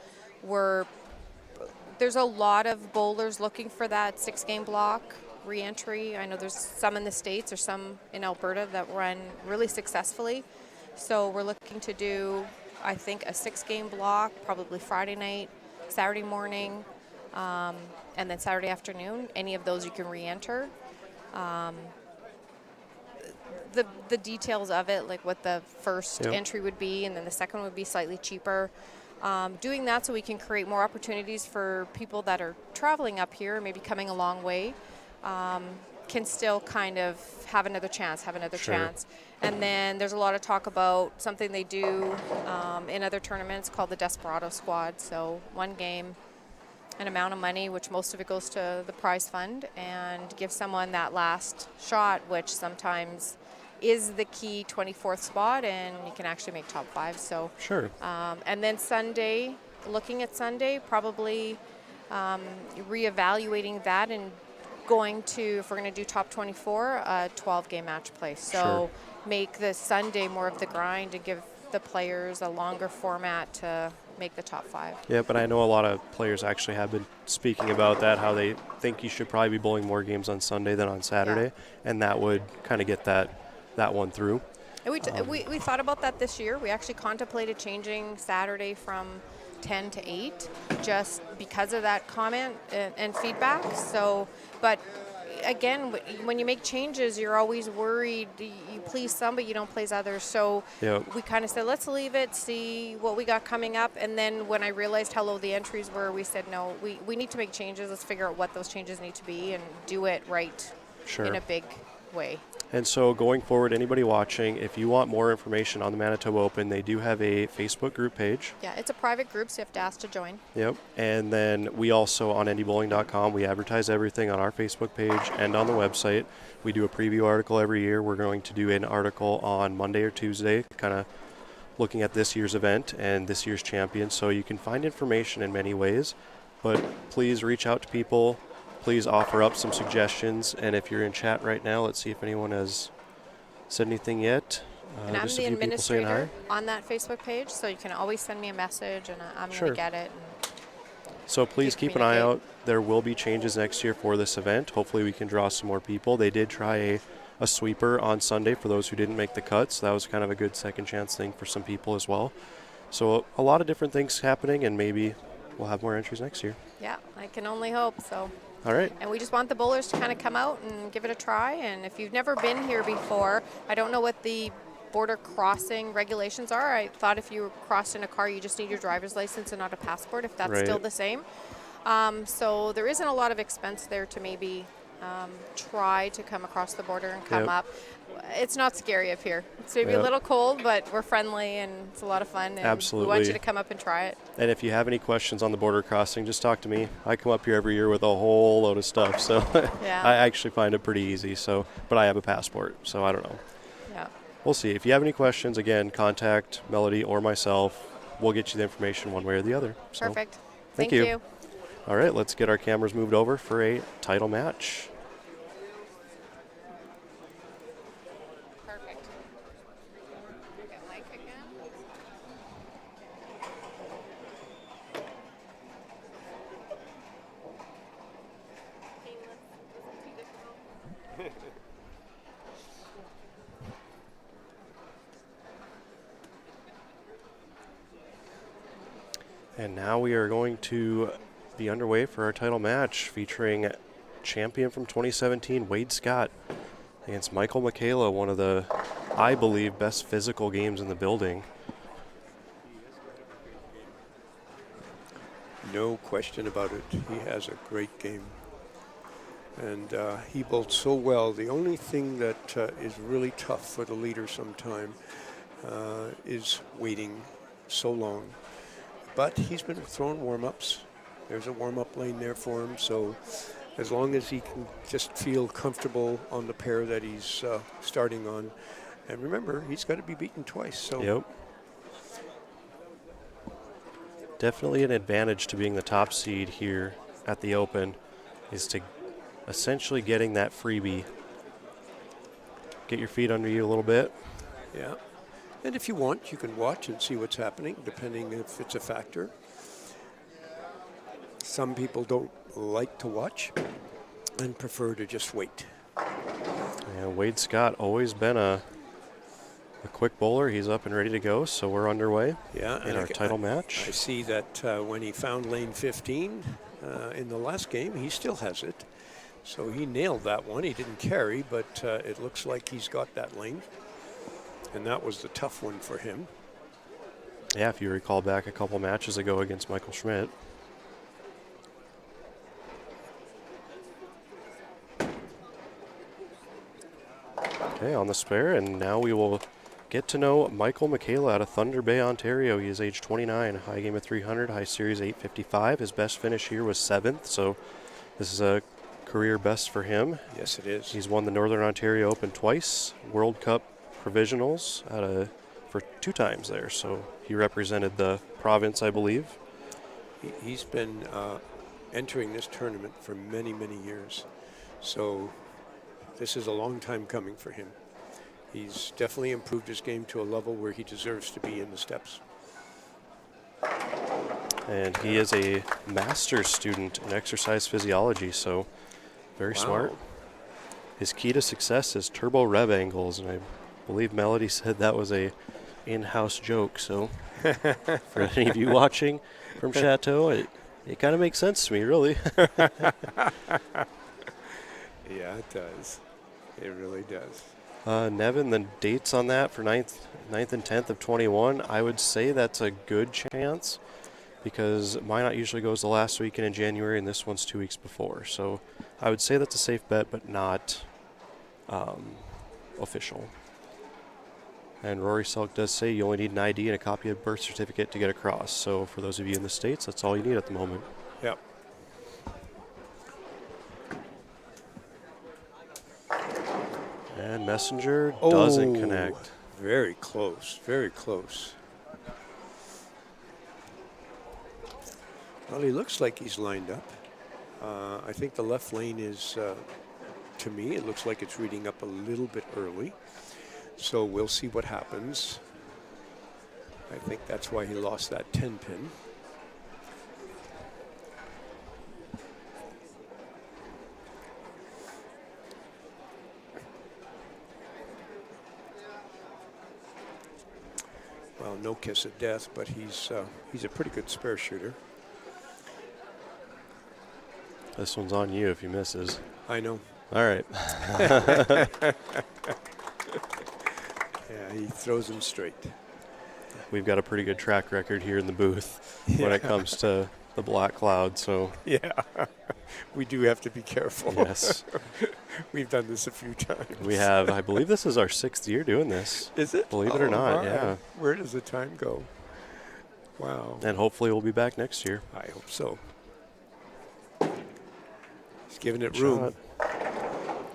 there's a lot of bowlers looking for that 6-game block re-entry. I know there's some in the States or some in Alberta that run really successfully. So we're looking to do I think, a 6-game block, probably Friday night, Saturday morning, and then Saturday afternoon. Any of those you can re-enter. The details of it, like what the first Yep. entry would be, and then the second would be slightly cheaper. Doing that so we can create more opportunities for people that are traveling up here, maybe coming a long way, can still kind of have another chance, Sure. And then there's a lot of talk about something they do in other tournaments called the Desperado Squad. So one game, an amount of money, which most of it goes to the prize fund, and give someone that last shot, which sometimes is the key 24th spot, and you can actually make top 5. So, Sure. and then Sunday, looking at Sunday, probably reevaluating that and going to, if we're going to do top 24, a 12-game match play. So Sure. make the Sunday more of the grind and give the players a longer format to make the top 5. Yeah, but I know a lot of players actually have been speaking about that, how they think you should probably be bowling more games on Sunday than on Saturday, and that would kind of get that one through. And we thought about that this year. We actually contemplated changing Saturday from 10 to 8 just because of that comment and feedback. So, but again, when you make changes, you're always worried you please some, but you don't please others. So Yep. we kind of said, let's leave it, see what we got coming up. And then when I realized how low the entries were, we said, no, we need to make changes. Let's figure out what those changes need to be and do it right Sure. in a big way. And so going forward, anybody watching, if you want more information on the Manitoba Open, they do have a Facebook group page. Yeah, it's a private group, so you have to ask to join. Yep. And then we also, on NDBowling.com, we advertise everything on our Facebook page and on the website. We do a preview article every year. We're going to do an article on Monday or Tuesday, kind of looking at this year's event and this year's champion. So you can find information in many ways, but please reach out to people. Please offer up some suggestions. And if you're in chat right now, let's see if anyone has said anything yet. And I'm Just a the few people saying hi. administrator on that Facebook page, so you can always send me a message, and I'm Sure. going to get it. And So please you keep an eye communicate. out. There will be changes next year for this event. Hopefully we can draw some more people. They did try a sweeper on Sunday for those who didn't make the cut, so that was kind of a good second chance thing for some people as well. So a lot of different things happening, and maybe we'll have more entries next year. Yeah, I can only hope so. All right. And we just want the bowlers to kind of come out and give it a try. And if you've never been here before, I don't know what the border crossing regulations are. I thought if you crossed in a car, you just need your driver's license and not a passport, if that's Right. still the same. So there isn't a lot of expense there to maybe try to come across the border and come Yep. up. It's not scary up here. It's maybe Yep. a little cold, but we're friendly and it's a lot of fun. And Absolutely. we want you to come up and try it. And if you have any questions on the border crossing, just talk to me. I come up here every year with a whole load of stuff, so Yeah. I actually find it pretty easy. So, but I have a passport, so I don't know. Yeah. We'll see. If you have any questions, again, contact Melody or myself. We'll get you the information one way or the other. So, Perfect. thank Thank you. you. all right, let's get our cameras moved over for a title match. Perfect. Get Mike again. And now we are going to be underway for our title match featuring champion from 2017, Wade Scott, against Michael Michaela, one of the, I believe, best physical games in the building. No question about it. He has a great game. And he bowled so well. The only thing that is really tough for the leader sometime is waiting so long. But he's been throwing warm-ups. There's a warm-up lane there for him. So as long as he can just feel comfortable on the pair that he's starting on. And remember, he's got to be beaten twice. So Yep. Definitely an advantage to being the top seed here at the Open is to essentially getting that freebie. Get your feet under you a little bit. yeah. And if you want, you can watch and see what's happening, depending if it's a factor. Some people don't like to watch and prefer to just wait. Yeah, Wade Scott always been a A quick bowler. He's up and ready to go, so we're underway Yeah, in our title match. I see that when he found lane 15 in the last game, he still has it. So he nailed that one. He didn't carry, but it looks like he's got that lane. And that was the tough one for him. Yeah, if you recall back a couple matches ago against Michael Schmidt. Okay, on the spare, and now we will get to know Michael Michaela out of Thunder Bay, Ontario. He is age 29, high game of 300, high series 855. His best finish here was 7th, so this is a career best for him. Yes, it is. He's won the Northern Ontario Open twice, World Cup provisionals for 2 times there, so he represented the province, I believe. He's been entering this tournament for many, many years. So this is a long time coming for him. He's definitely improved his game to a level where he deserves to be in the steps. And he is a master's student in exercise physiology, so very smart. His key to success is turbo rev angles, and I believe Melody said that was a in-house joke. So for any of you watching from Chateau, it kind of makes sense to me, really. Yeah, it does. It really does. Nevin, the dates on that for 9th and 10th of 21, I would say that's a good chance because Minot usually goes the last weekend in January and this one's 2 weeks before. So I would say that's a safe bet, but not official. And Rory Selk does say you only need an ID and a copy of birth certificate to get across. So for those of you in the States, that's all you need at the moment. Yep. And Messenger doesn't connect. Very close, very close. Well, he looks like he's lined up. I think the left lane is, to me, it looks like it's reading up a little bit early. So we'll see what happens. I think that's why he lost that 10 pin. Well, no kiss of death, but he's a pretty good spare shooter. This one's on you if he misses. I know. All right. Yeah, he throws them straight. We've got a pretty good track record here in the booth when it comes to the black cloud, so. Yeah, we do have to be careful. Yes. We've done this a few times. We have. I believe this is our 6th year doing this. Is it? Believe it or not, yeah. Where does the time go? Wow. And hopefully we'll be back next year. I hope so. He's giving it room.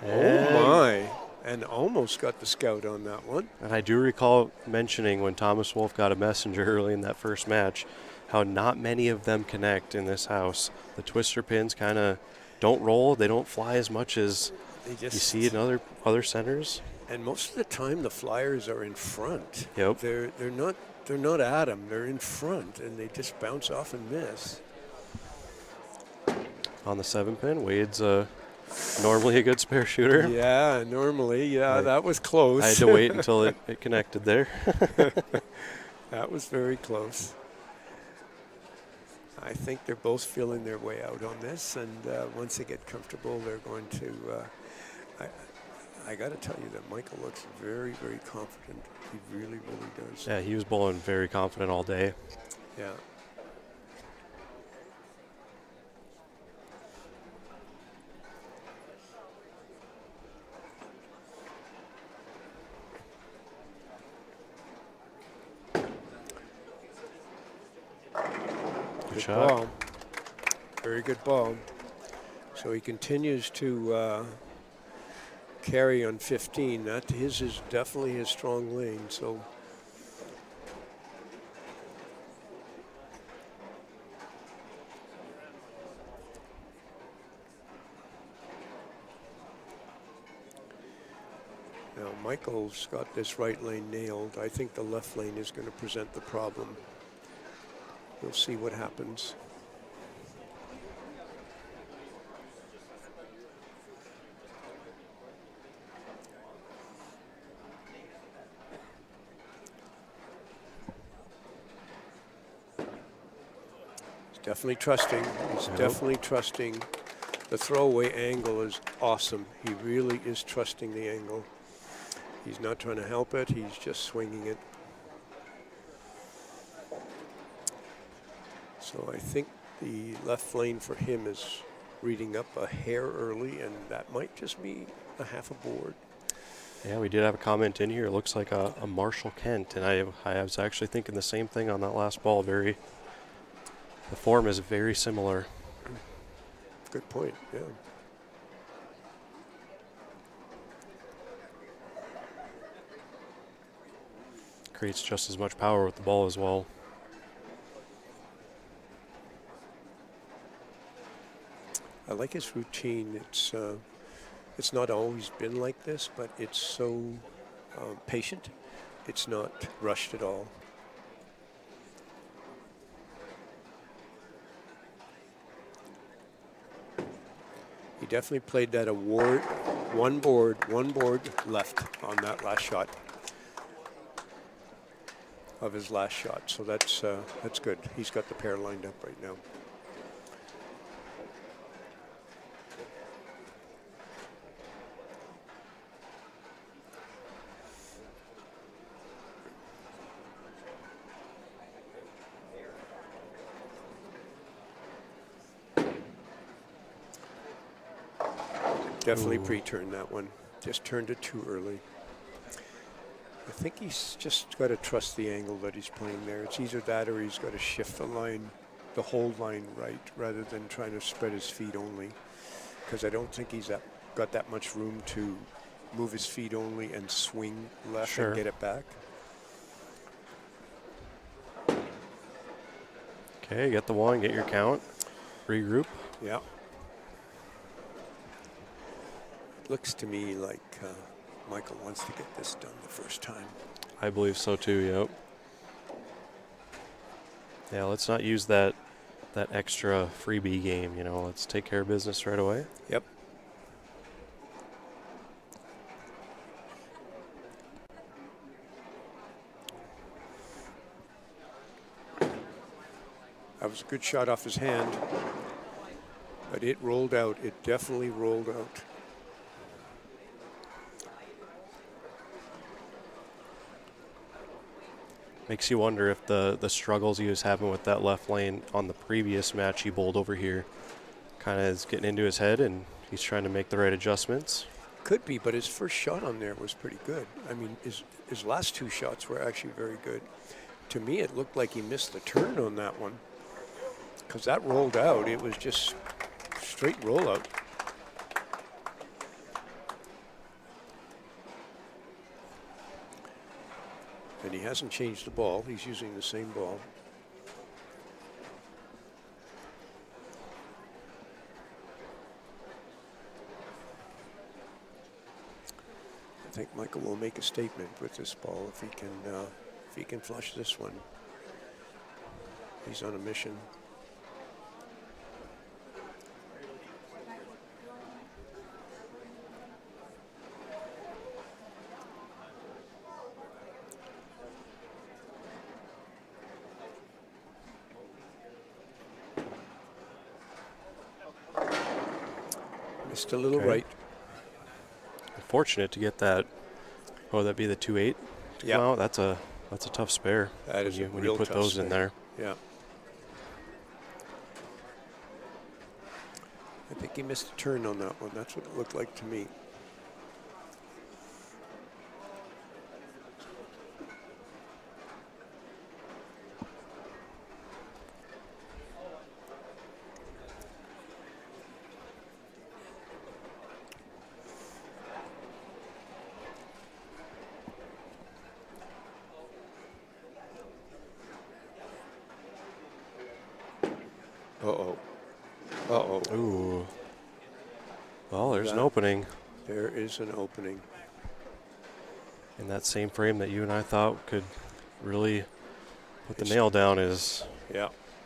And oh, my. And almost got the scout on that one. And I do recall mentioning when Thomas Wolfe got a messenger early in that first match, how not many of them connect in this house. The twister pins kind of don't roll. They don't fly as much as you see in other centers. And most of the time, the flyers are in front. Yep. They're not at them. They're in front, and they just bounce off and miss. On the 7 pin, Wade's normally a good spare shooter. Yeah, normally. Yeah, that was close. I had to wait until it connected there. That was very close. I think they're both feeling their way out on this, and once they get comfortable, they're going to. I got to tell you that Michael looks very, very confident. He really, really does. Yeah, he was bowling very confident all day. Yeah. Good shot. Ball. Very good ball. So he continues to carry on 15. That his is definitely his strong lane. So now Michael's got this right lane nailed. I think the left lane is going to present the problem. We'll see what happens. Definitely trusting. He's definitely trusting. The throwaway angle is awesome. He really is trusting the angle. He's not trying to help it. He's just swinging it. So I think the left lane for him is reading up a hair early, and that might just be a half a board. Yeah, we did have a comment in here. It looks like a Marshall Kent, and I was actually thinking the same thing on that last ball. The form is very similar. Good point, yeah. Creates just as much power with the ball as well. I like his routine. It's not always been like this, but it's so patient. It's not rushed at all. He definitely played that award. One board left on that last shot of his last shot. So that's good. He's got the pair lined up right now. Definitely pre-turned that one. Just turned it too early. I think he's just got to trust the angle that he's playing there. It's either that or he's got to shift the line, the whole line right, rather than trying to spread his feet only. Because I don't think he's got that much room to move his feet only and swing left and get it back. Okay, get the one, get your count, regroup. Yeah. Looks to me like Michael wants to get this done the first time. I believe so too, yep. Yeah, let's not use that extra freebie game, let's take care of business right away. Yep. That was a good shot off his hand, but it rolled out. It definitely rolled out. Makes you wonder if the struggles he was having with that left lane on the previous match he bowled over here kind of is getting into his head and he's trying to make the right adjustments. Could be, but his first shot on there was pretty good. I mean, his last two shots were actually very good. To me, it looked like he missed the turn on that one because that rolled out. It was just straight rollout. And he hasn't changed the ball. He's using the same ball. I think Michael will make a statement with this ball if he can flush this one. He's on a mission. Just a little right. Fortunate to get that. Oh, that'd be the 2-8. Yeah, wow, that's a tough spare. That is when you put those in there. Yeah. I think he missed a turn on that one. That's what it looked like to me. Uh-oh. Uh-oh. Ooh. Well, there's an opening. There is an opening. In that same frame that you and I thought could really put the nail down is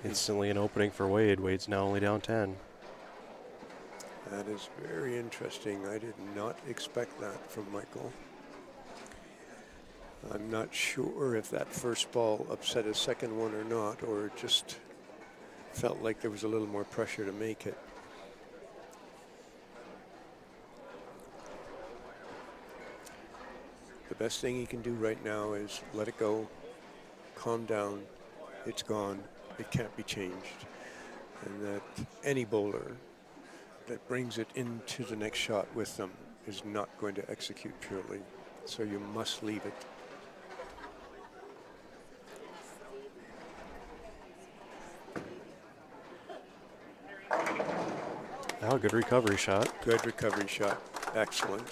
instantly an opening for Wade. Wade's now only down 10. That is very interesting. I did not expect that from Michael. I'm not sure if that first ball upset his second one or not, or just felt like there was a little more pressure to make it. The best thing he can do right now is let it go, calm down, it's gone, it can't be changed. And that any bowler that brings it into the next shot with them is not going to execute purely. So you must leave it. Oh, good recovery shot. Good recovery shot. Excellent.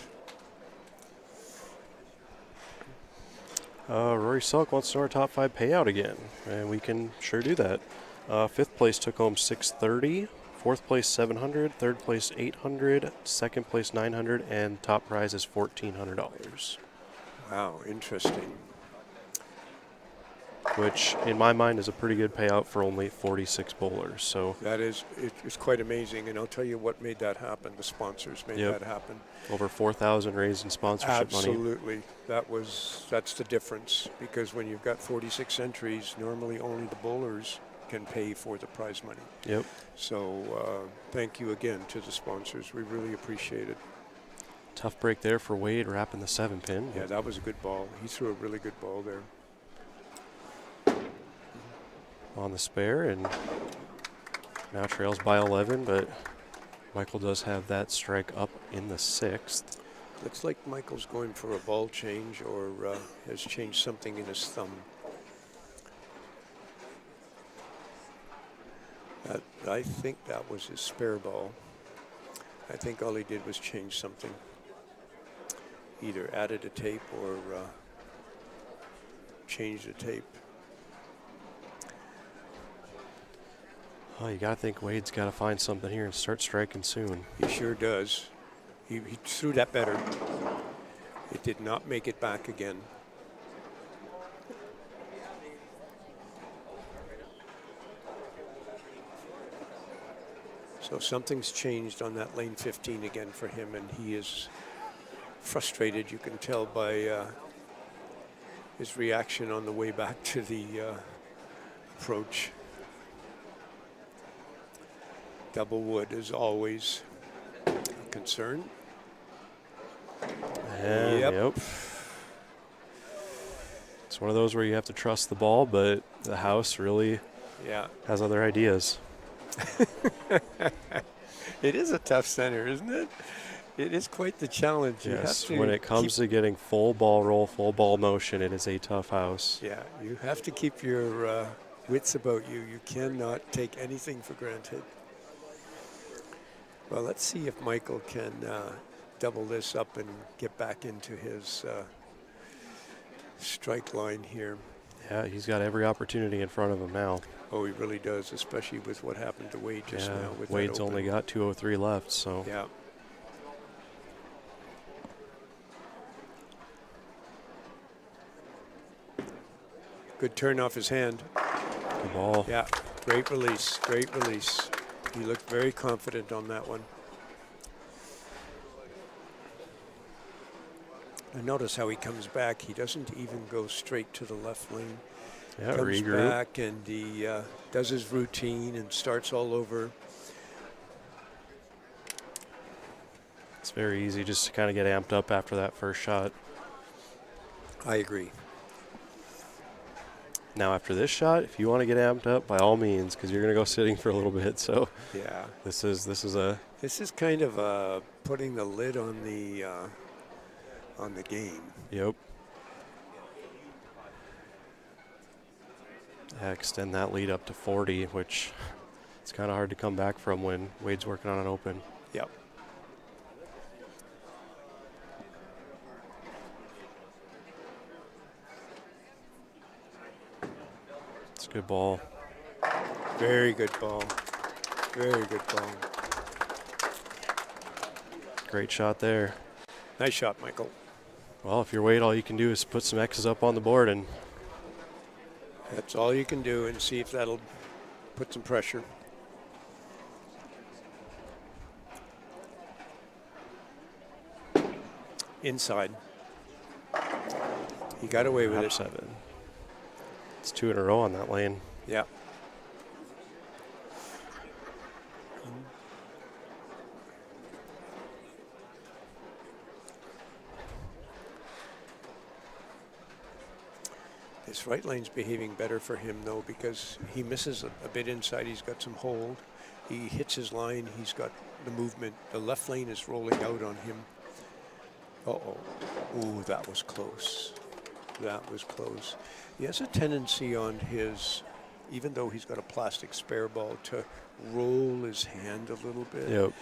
Rory Selk wants to know our top 5 payout again, and we can sure do that. 5th place took home $630, 4th place $700, 3rd place $800, 2nd place $900, and top prize is $1,400. Wow, interesting. Which, in my mind, is a pretty good payout for only 46 bowlers. So That is, it's quite amazing, and I'll tell you what made that happen. The sponsors made that happen. over $4,000 raised in sponsorship money. Absolutely. That's the difference, because when you've got 46 entries, normally only the bowlers can pay for the prize money. Yep. So thank you again to the sponsors. We really appreciate it. Tough break there for Wade, wrapping the 7-pin. Yeah, that was a good ball. He threw a really good ball there. On the spare, and now trails by 11, but Michael does have that strike up in the 6th. Looks like Michael's going for a ball change, or has changed something in his thumb. I think that was his spare ball. I think all he did was change something. Either added a tape or changed a tape. Oh, you got to think Wade's got to find something here and start striking soon. He sure does. He threw that better. It did not make it back again. So something's changed on that lane 15 again for him, and he is frustrated. You can tell by his reaction on the way back to the approach. Double wood is always a concern. Yep. It's one of those where you have to trust the ball, but the house really has other ideas. It is a tough center, isn't it? It is quite the challenge. Yes, when it comes to getting full ball roll, full ball motion, it is a tough house. Yeah, you have to keep your wits about you. You cannot take anything for granted. Well, let's see if Michael can double this up and get back into his strike line here. Yeah, he's got every opportunity in front of him now. Oh, he really does, especially with what happened to Wade just now. With Wade's only got 203 left, so. Yeah. Good turn off his hand. Good ball. Yeah, great release, great release. He looked very confident on that one. And notice how he comes back. He doesn't even go straight to the left lane. Yeah, Comes regroup. back and he does his routine and starts all over. It's very easy just to kind of get amped up after that first shot. I agree. Now after this shot, if you want to get amped up, by all means, because you're going to go sitting for a little bit. So yeah, this is kind of putting the lid on the game. Yep. Extend that lead up to 40, which it's kind of hard to come back from when Wade's working on an open. Yep. It's a good ball. Very good ball. Very good ball. Great shot there. Nice shot, Michael. Well, if you're Wade, all you can do is put some X's up on the board, and that's all you can do, and see if that'll put some pressure. Inside. He got away with it. 7. It's 2 in a row on that lane. Yeah. This right lane's behaving better for him, though, because he misses a bit inside. He's got some hold. He hits his line. He's got the movement. The left lane is rolling out on him. Uh-oh. Ooh, that was close. That was close. He has a tendency on his, even though he's got a plastic spare ball, to roll his hand a little bit. Yep.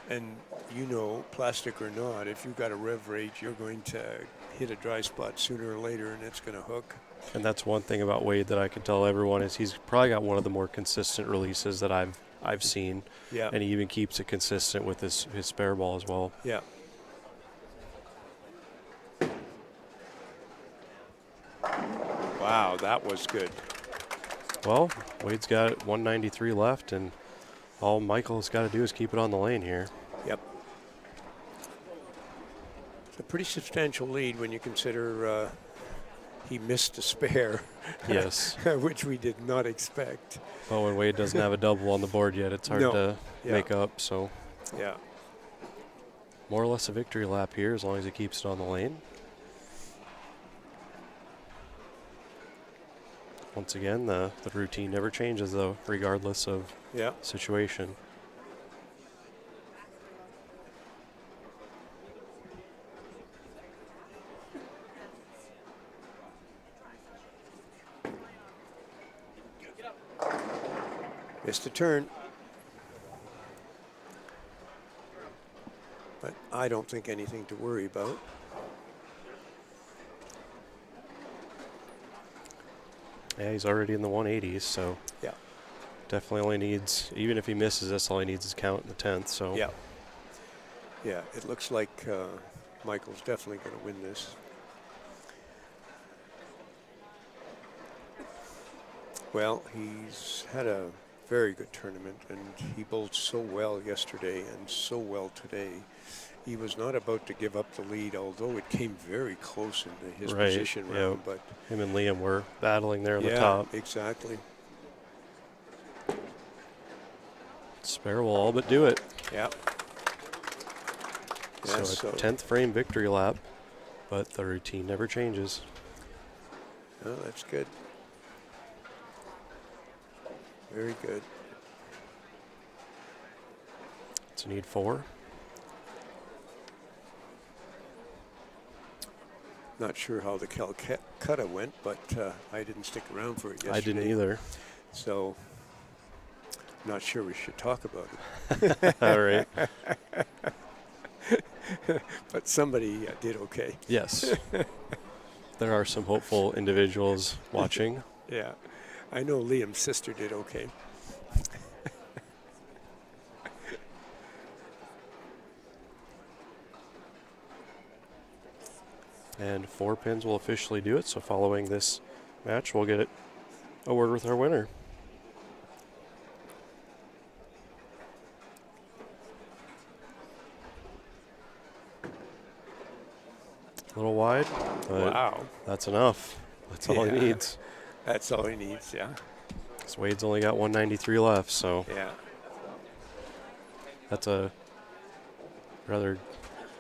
And you know, plastic or not, if you've got a rev rate, you're going to hit a dry spot sooner or later, and it's going to hook. And that's one thing about Wade that I can tell everyone is he's probably got one of the more consistent releases that I've seen. Yeah. And he even keeps it consistent with his spare ball as well. Yeah. Wow, that was good. Well, Wade's got 193 left, and all Michael's got to do is keep it on the lane here. Yep. It's a pretty substantial lead when you consider he missed a spare. Yes. Which we did not expect. But when Wade doesn't have a double on the board yet, it's hard to make up. So, yeah. More or less a victory lap here as long as he keeps it on the lane. Once again, the routine never changes, though, regardless of situation. Missed a turn. But I don't think anything to worry about. Yeah, he's already in the 180s, so definitely only needs, even if he misses this, all he needs is count in the 10th. So yeah, it looks like Michael's definitely going to win this. Well, he's had a very good tournament, and he bowled so well yesterday and so well today. He was not about to give up the lead, although it came very close into his position round. But him and Liam were battling there on the top. Yeah, exactly. Spare will all but do it. Yeah. So a 10th frame victory lap, but the routine never changes. Oh, that's good. Very good. It's a need 4. Not sure how the Calcutta went, but I didn't stick around for it yesterday. I didn't either. So, not sure we should talk about it. All right. But somebody did okay. Yes. There are some hopeful individuals watching. Yeah. I know Liam's sister did okay. And 4 pins will officially do it. So following this match, we'll get a word with our winner. A little wide, but wow, that's enough. That's all he needs. That's all he needs, yeah. So Wade's only got 193 left, so that's a rather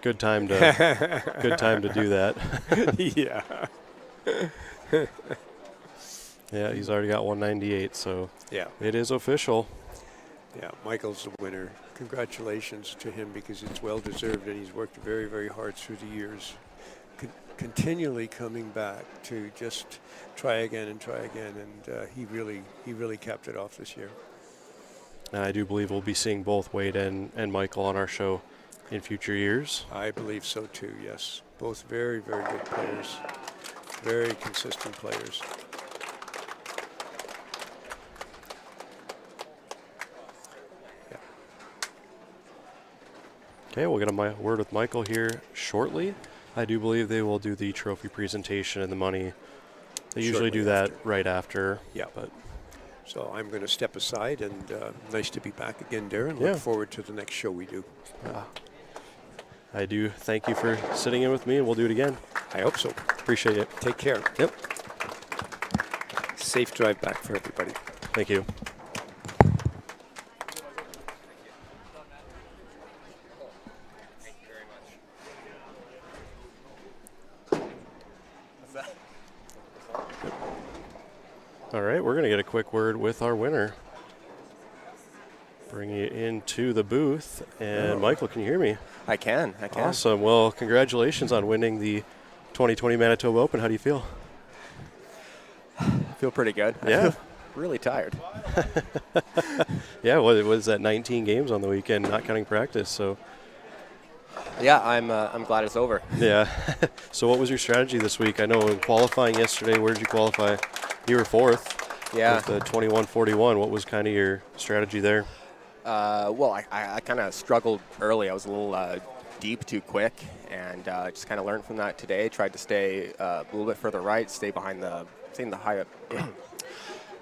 good time to do that. Yeah, he's already got 198, so it is official. Yeah, Michael's the winner. Congratulations to him, because it's well deserved, and he's worked very, very hard through the years, continually coming back to just try again, and he really capped it off this year. And I do believe we'll be seeing both Wade and Michael on our show in future years. I believe so too, yes. Both very, very good players, very consistent players. Okay, we'll get a word with Michael here shortly. I do believe they will do the trophy presentation and the money. They usually do that right after. Yeah. But so I'm going to step aside, and nice to be back again, Darren. Look forward to the next show we do. I do thank you for sitting in with me, and we'll do it again. I hope so. Appreciate it. Take care. Yep. Safe drive back for everybody. Thank you. All right, we're going to get a quick word with our winner. Bring you into the booth. And Michael, can you hear me? I can. Awesome. Well, congratulations on winning the 2020 Manitoba Open. How do you feel? I feel pretty good. Yeah. I feel really tired. Yeah, well, it was at 19 games on the weekend, not counting practice. So, Yeah, I'm glad it's over. yeah. So what was your strategy this week? I know in qualifying yesterday, where did you qualify? You were fourth. Yeah. With the 21-41. What was kind of your strategy there? Well, I kind of struggled early. I was a little deep too quick, and just kind of learned from that today. Tried to stay a little bit further right, stay behind the high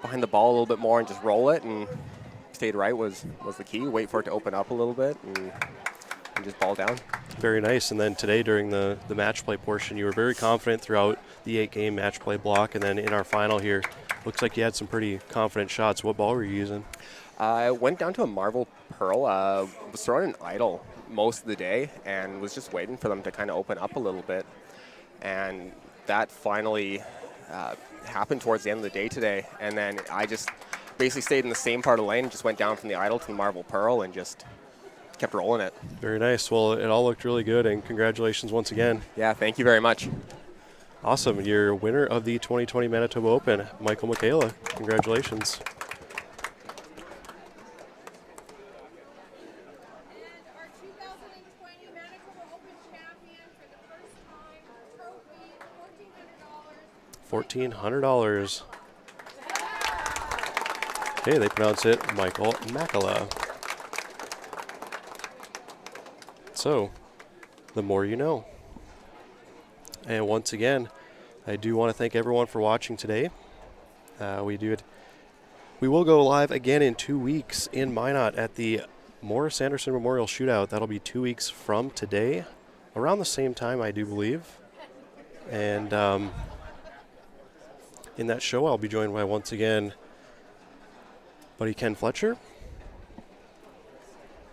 behind the ball a little bit more, and just roll it. And stayed right was the key. Wait for it to open up a little bit, and just ball down. Very nice. And then today during the match play portion, you were very confident throughout the 8-game match play block. And then in our final here, looks like you had some pretty confident shots. What ball were you using? I went down to a Marble Pearl. Was throwing an idle most of the day and was just waiting for them to kind of open up a little bit. And that finally happened towards the end of the day today. And then I just basically stayed in the same part of the lane, just went down from the idle to the Marble Pearl and just kept rolling it. Very nice. Well, it all looked really good, and congratulations once again. Yeah, thank you very much. Awesome. You're winner of the 2020 Manitoba Open, Michael Michaela. Congratulations. And our 2020 Manitoba Open champion for the first time, trophy, $1,400. $1,400. Okay, they pronounce it Michael Makala. So, the more you know. And once again, I do want to thank everyone for watching today. We will go live again in 2 weeks in Minot at the Morris Anderson Memorial Shootout. That'll be 2 weeks from today, around the same time, I do believe. And in that show, I'll be joined by, once again, buddy Ken Fletcher.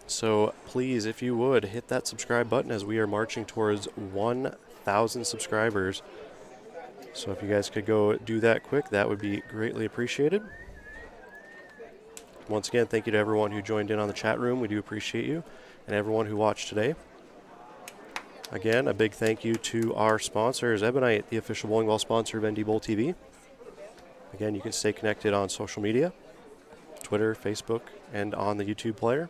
So please, if you would, hit that subscribe button as we are marching towards 1,000 subscribers. So if you guys could go do that quick, that would be greatly appreciated. Once again, thank you to everyone who joined in on the chat room. We do appreciate you, and everyone who watched today. Again, a big thank you to our sponsors, Ebonite, the official bowling ball sponsor of NDBowltv. Again, you can stay connected on social media, Twitter, Facebook, and on the YouTube player.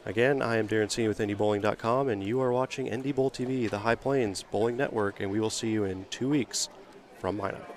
Again, I am Darren Seeney with NDBowling.com, and you are watching NDBowltv, the High Plains Bowling Network, and we will see you in 2 weeks from Minot.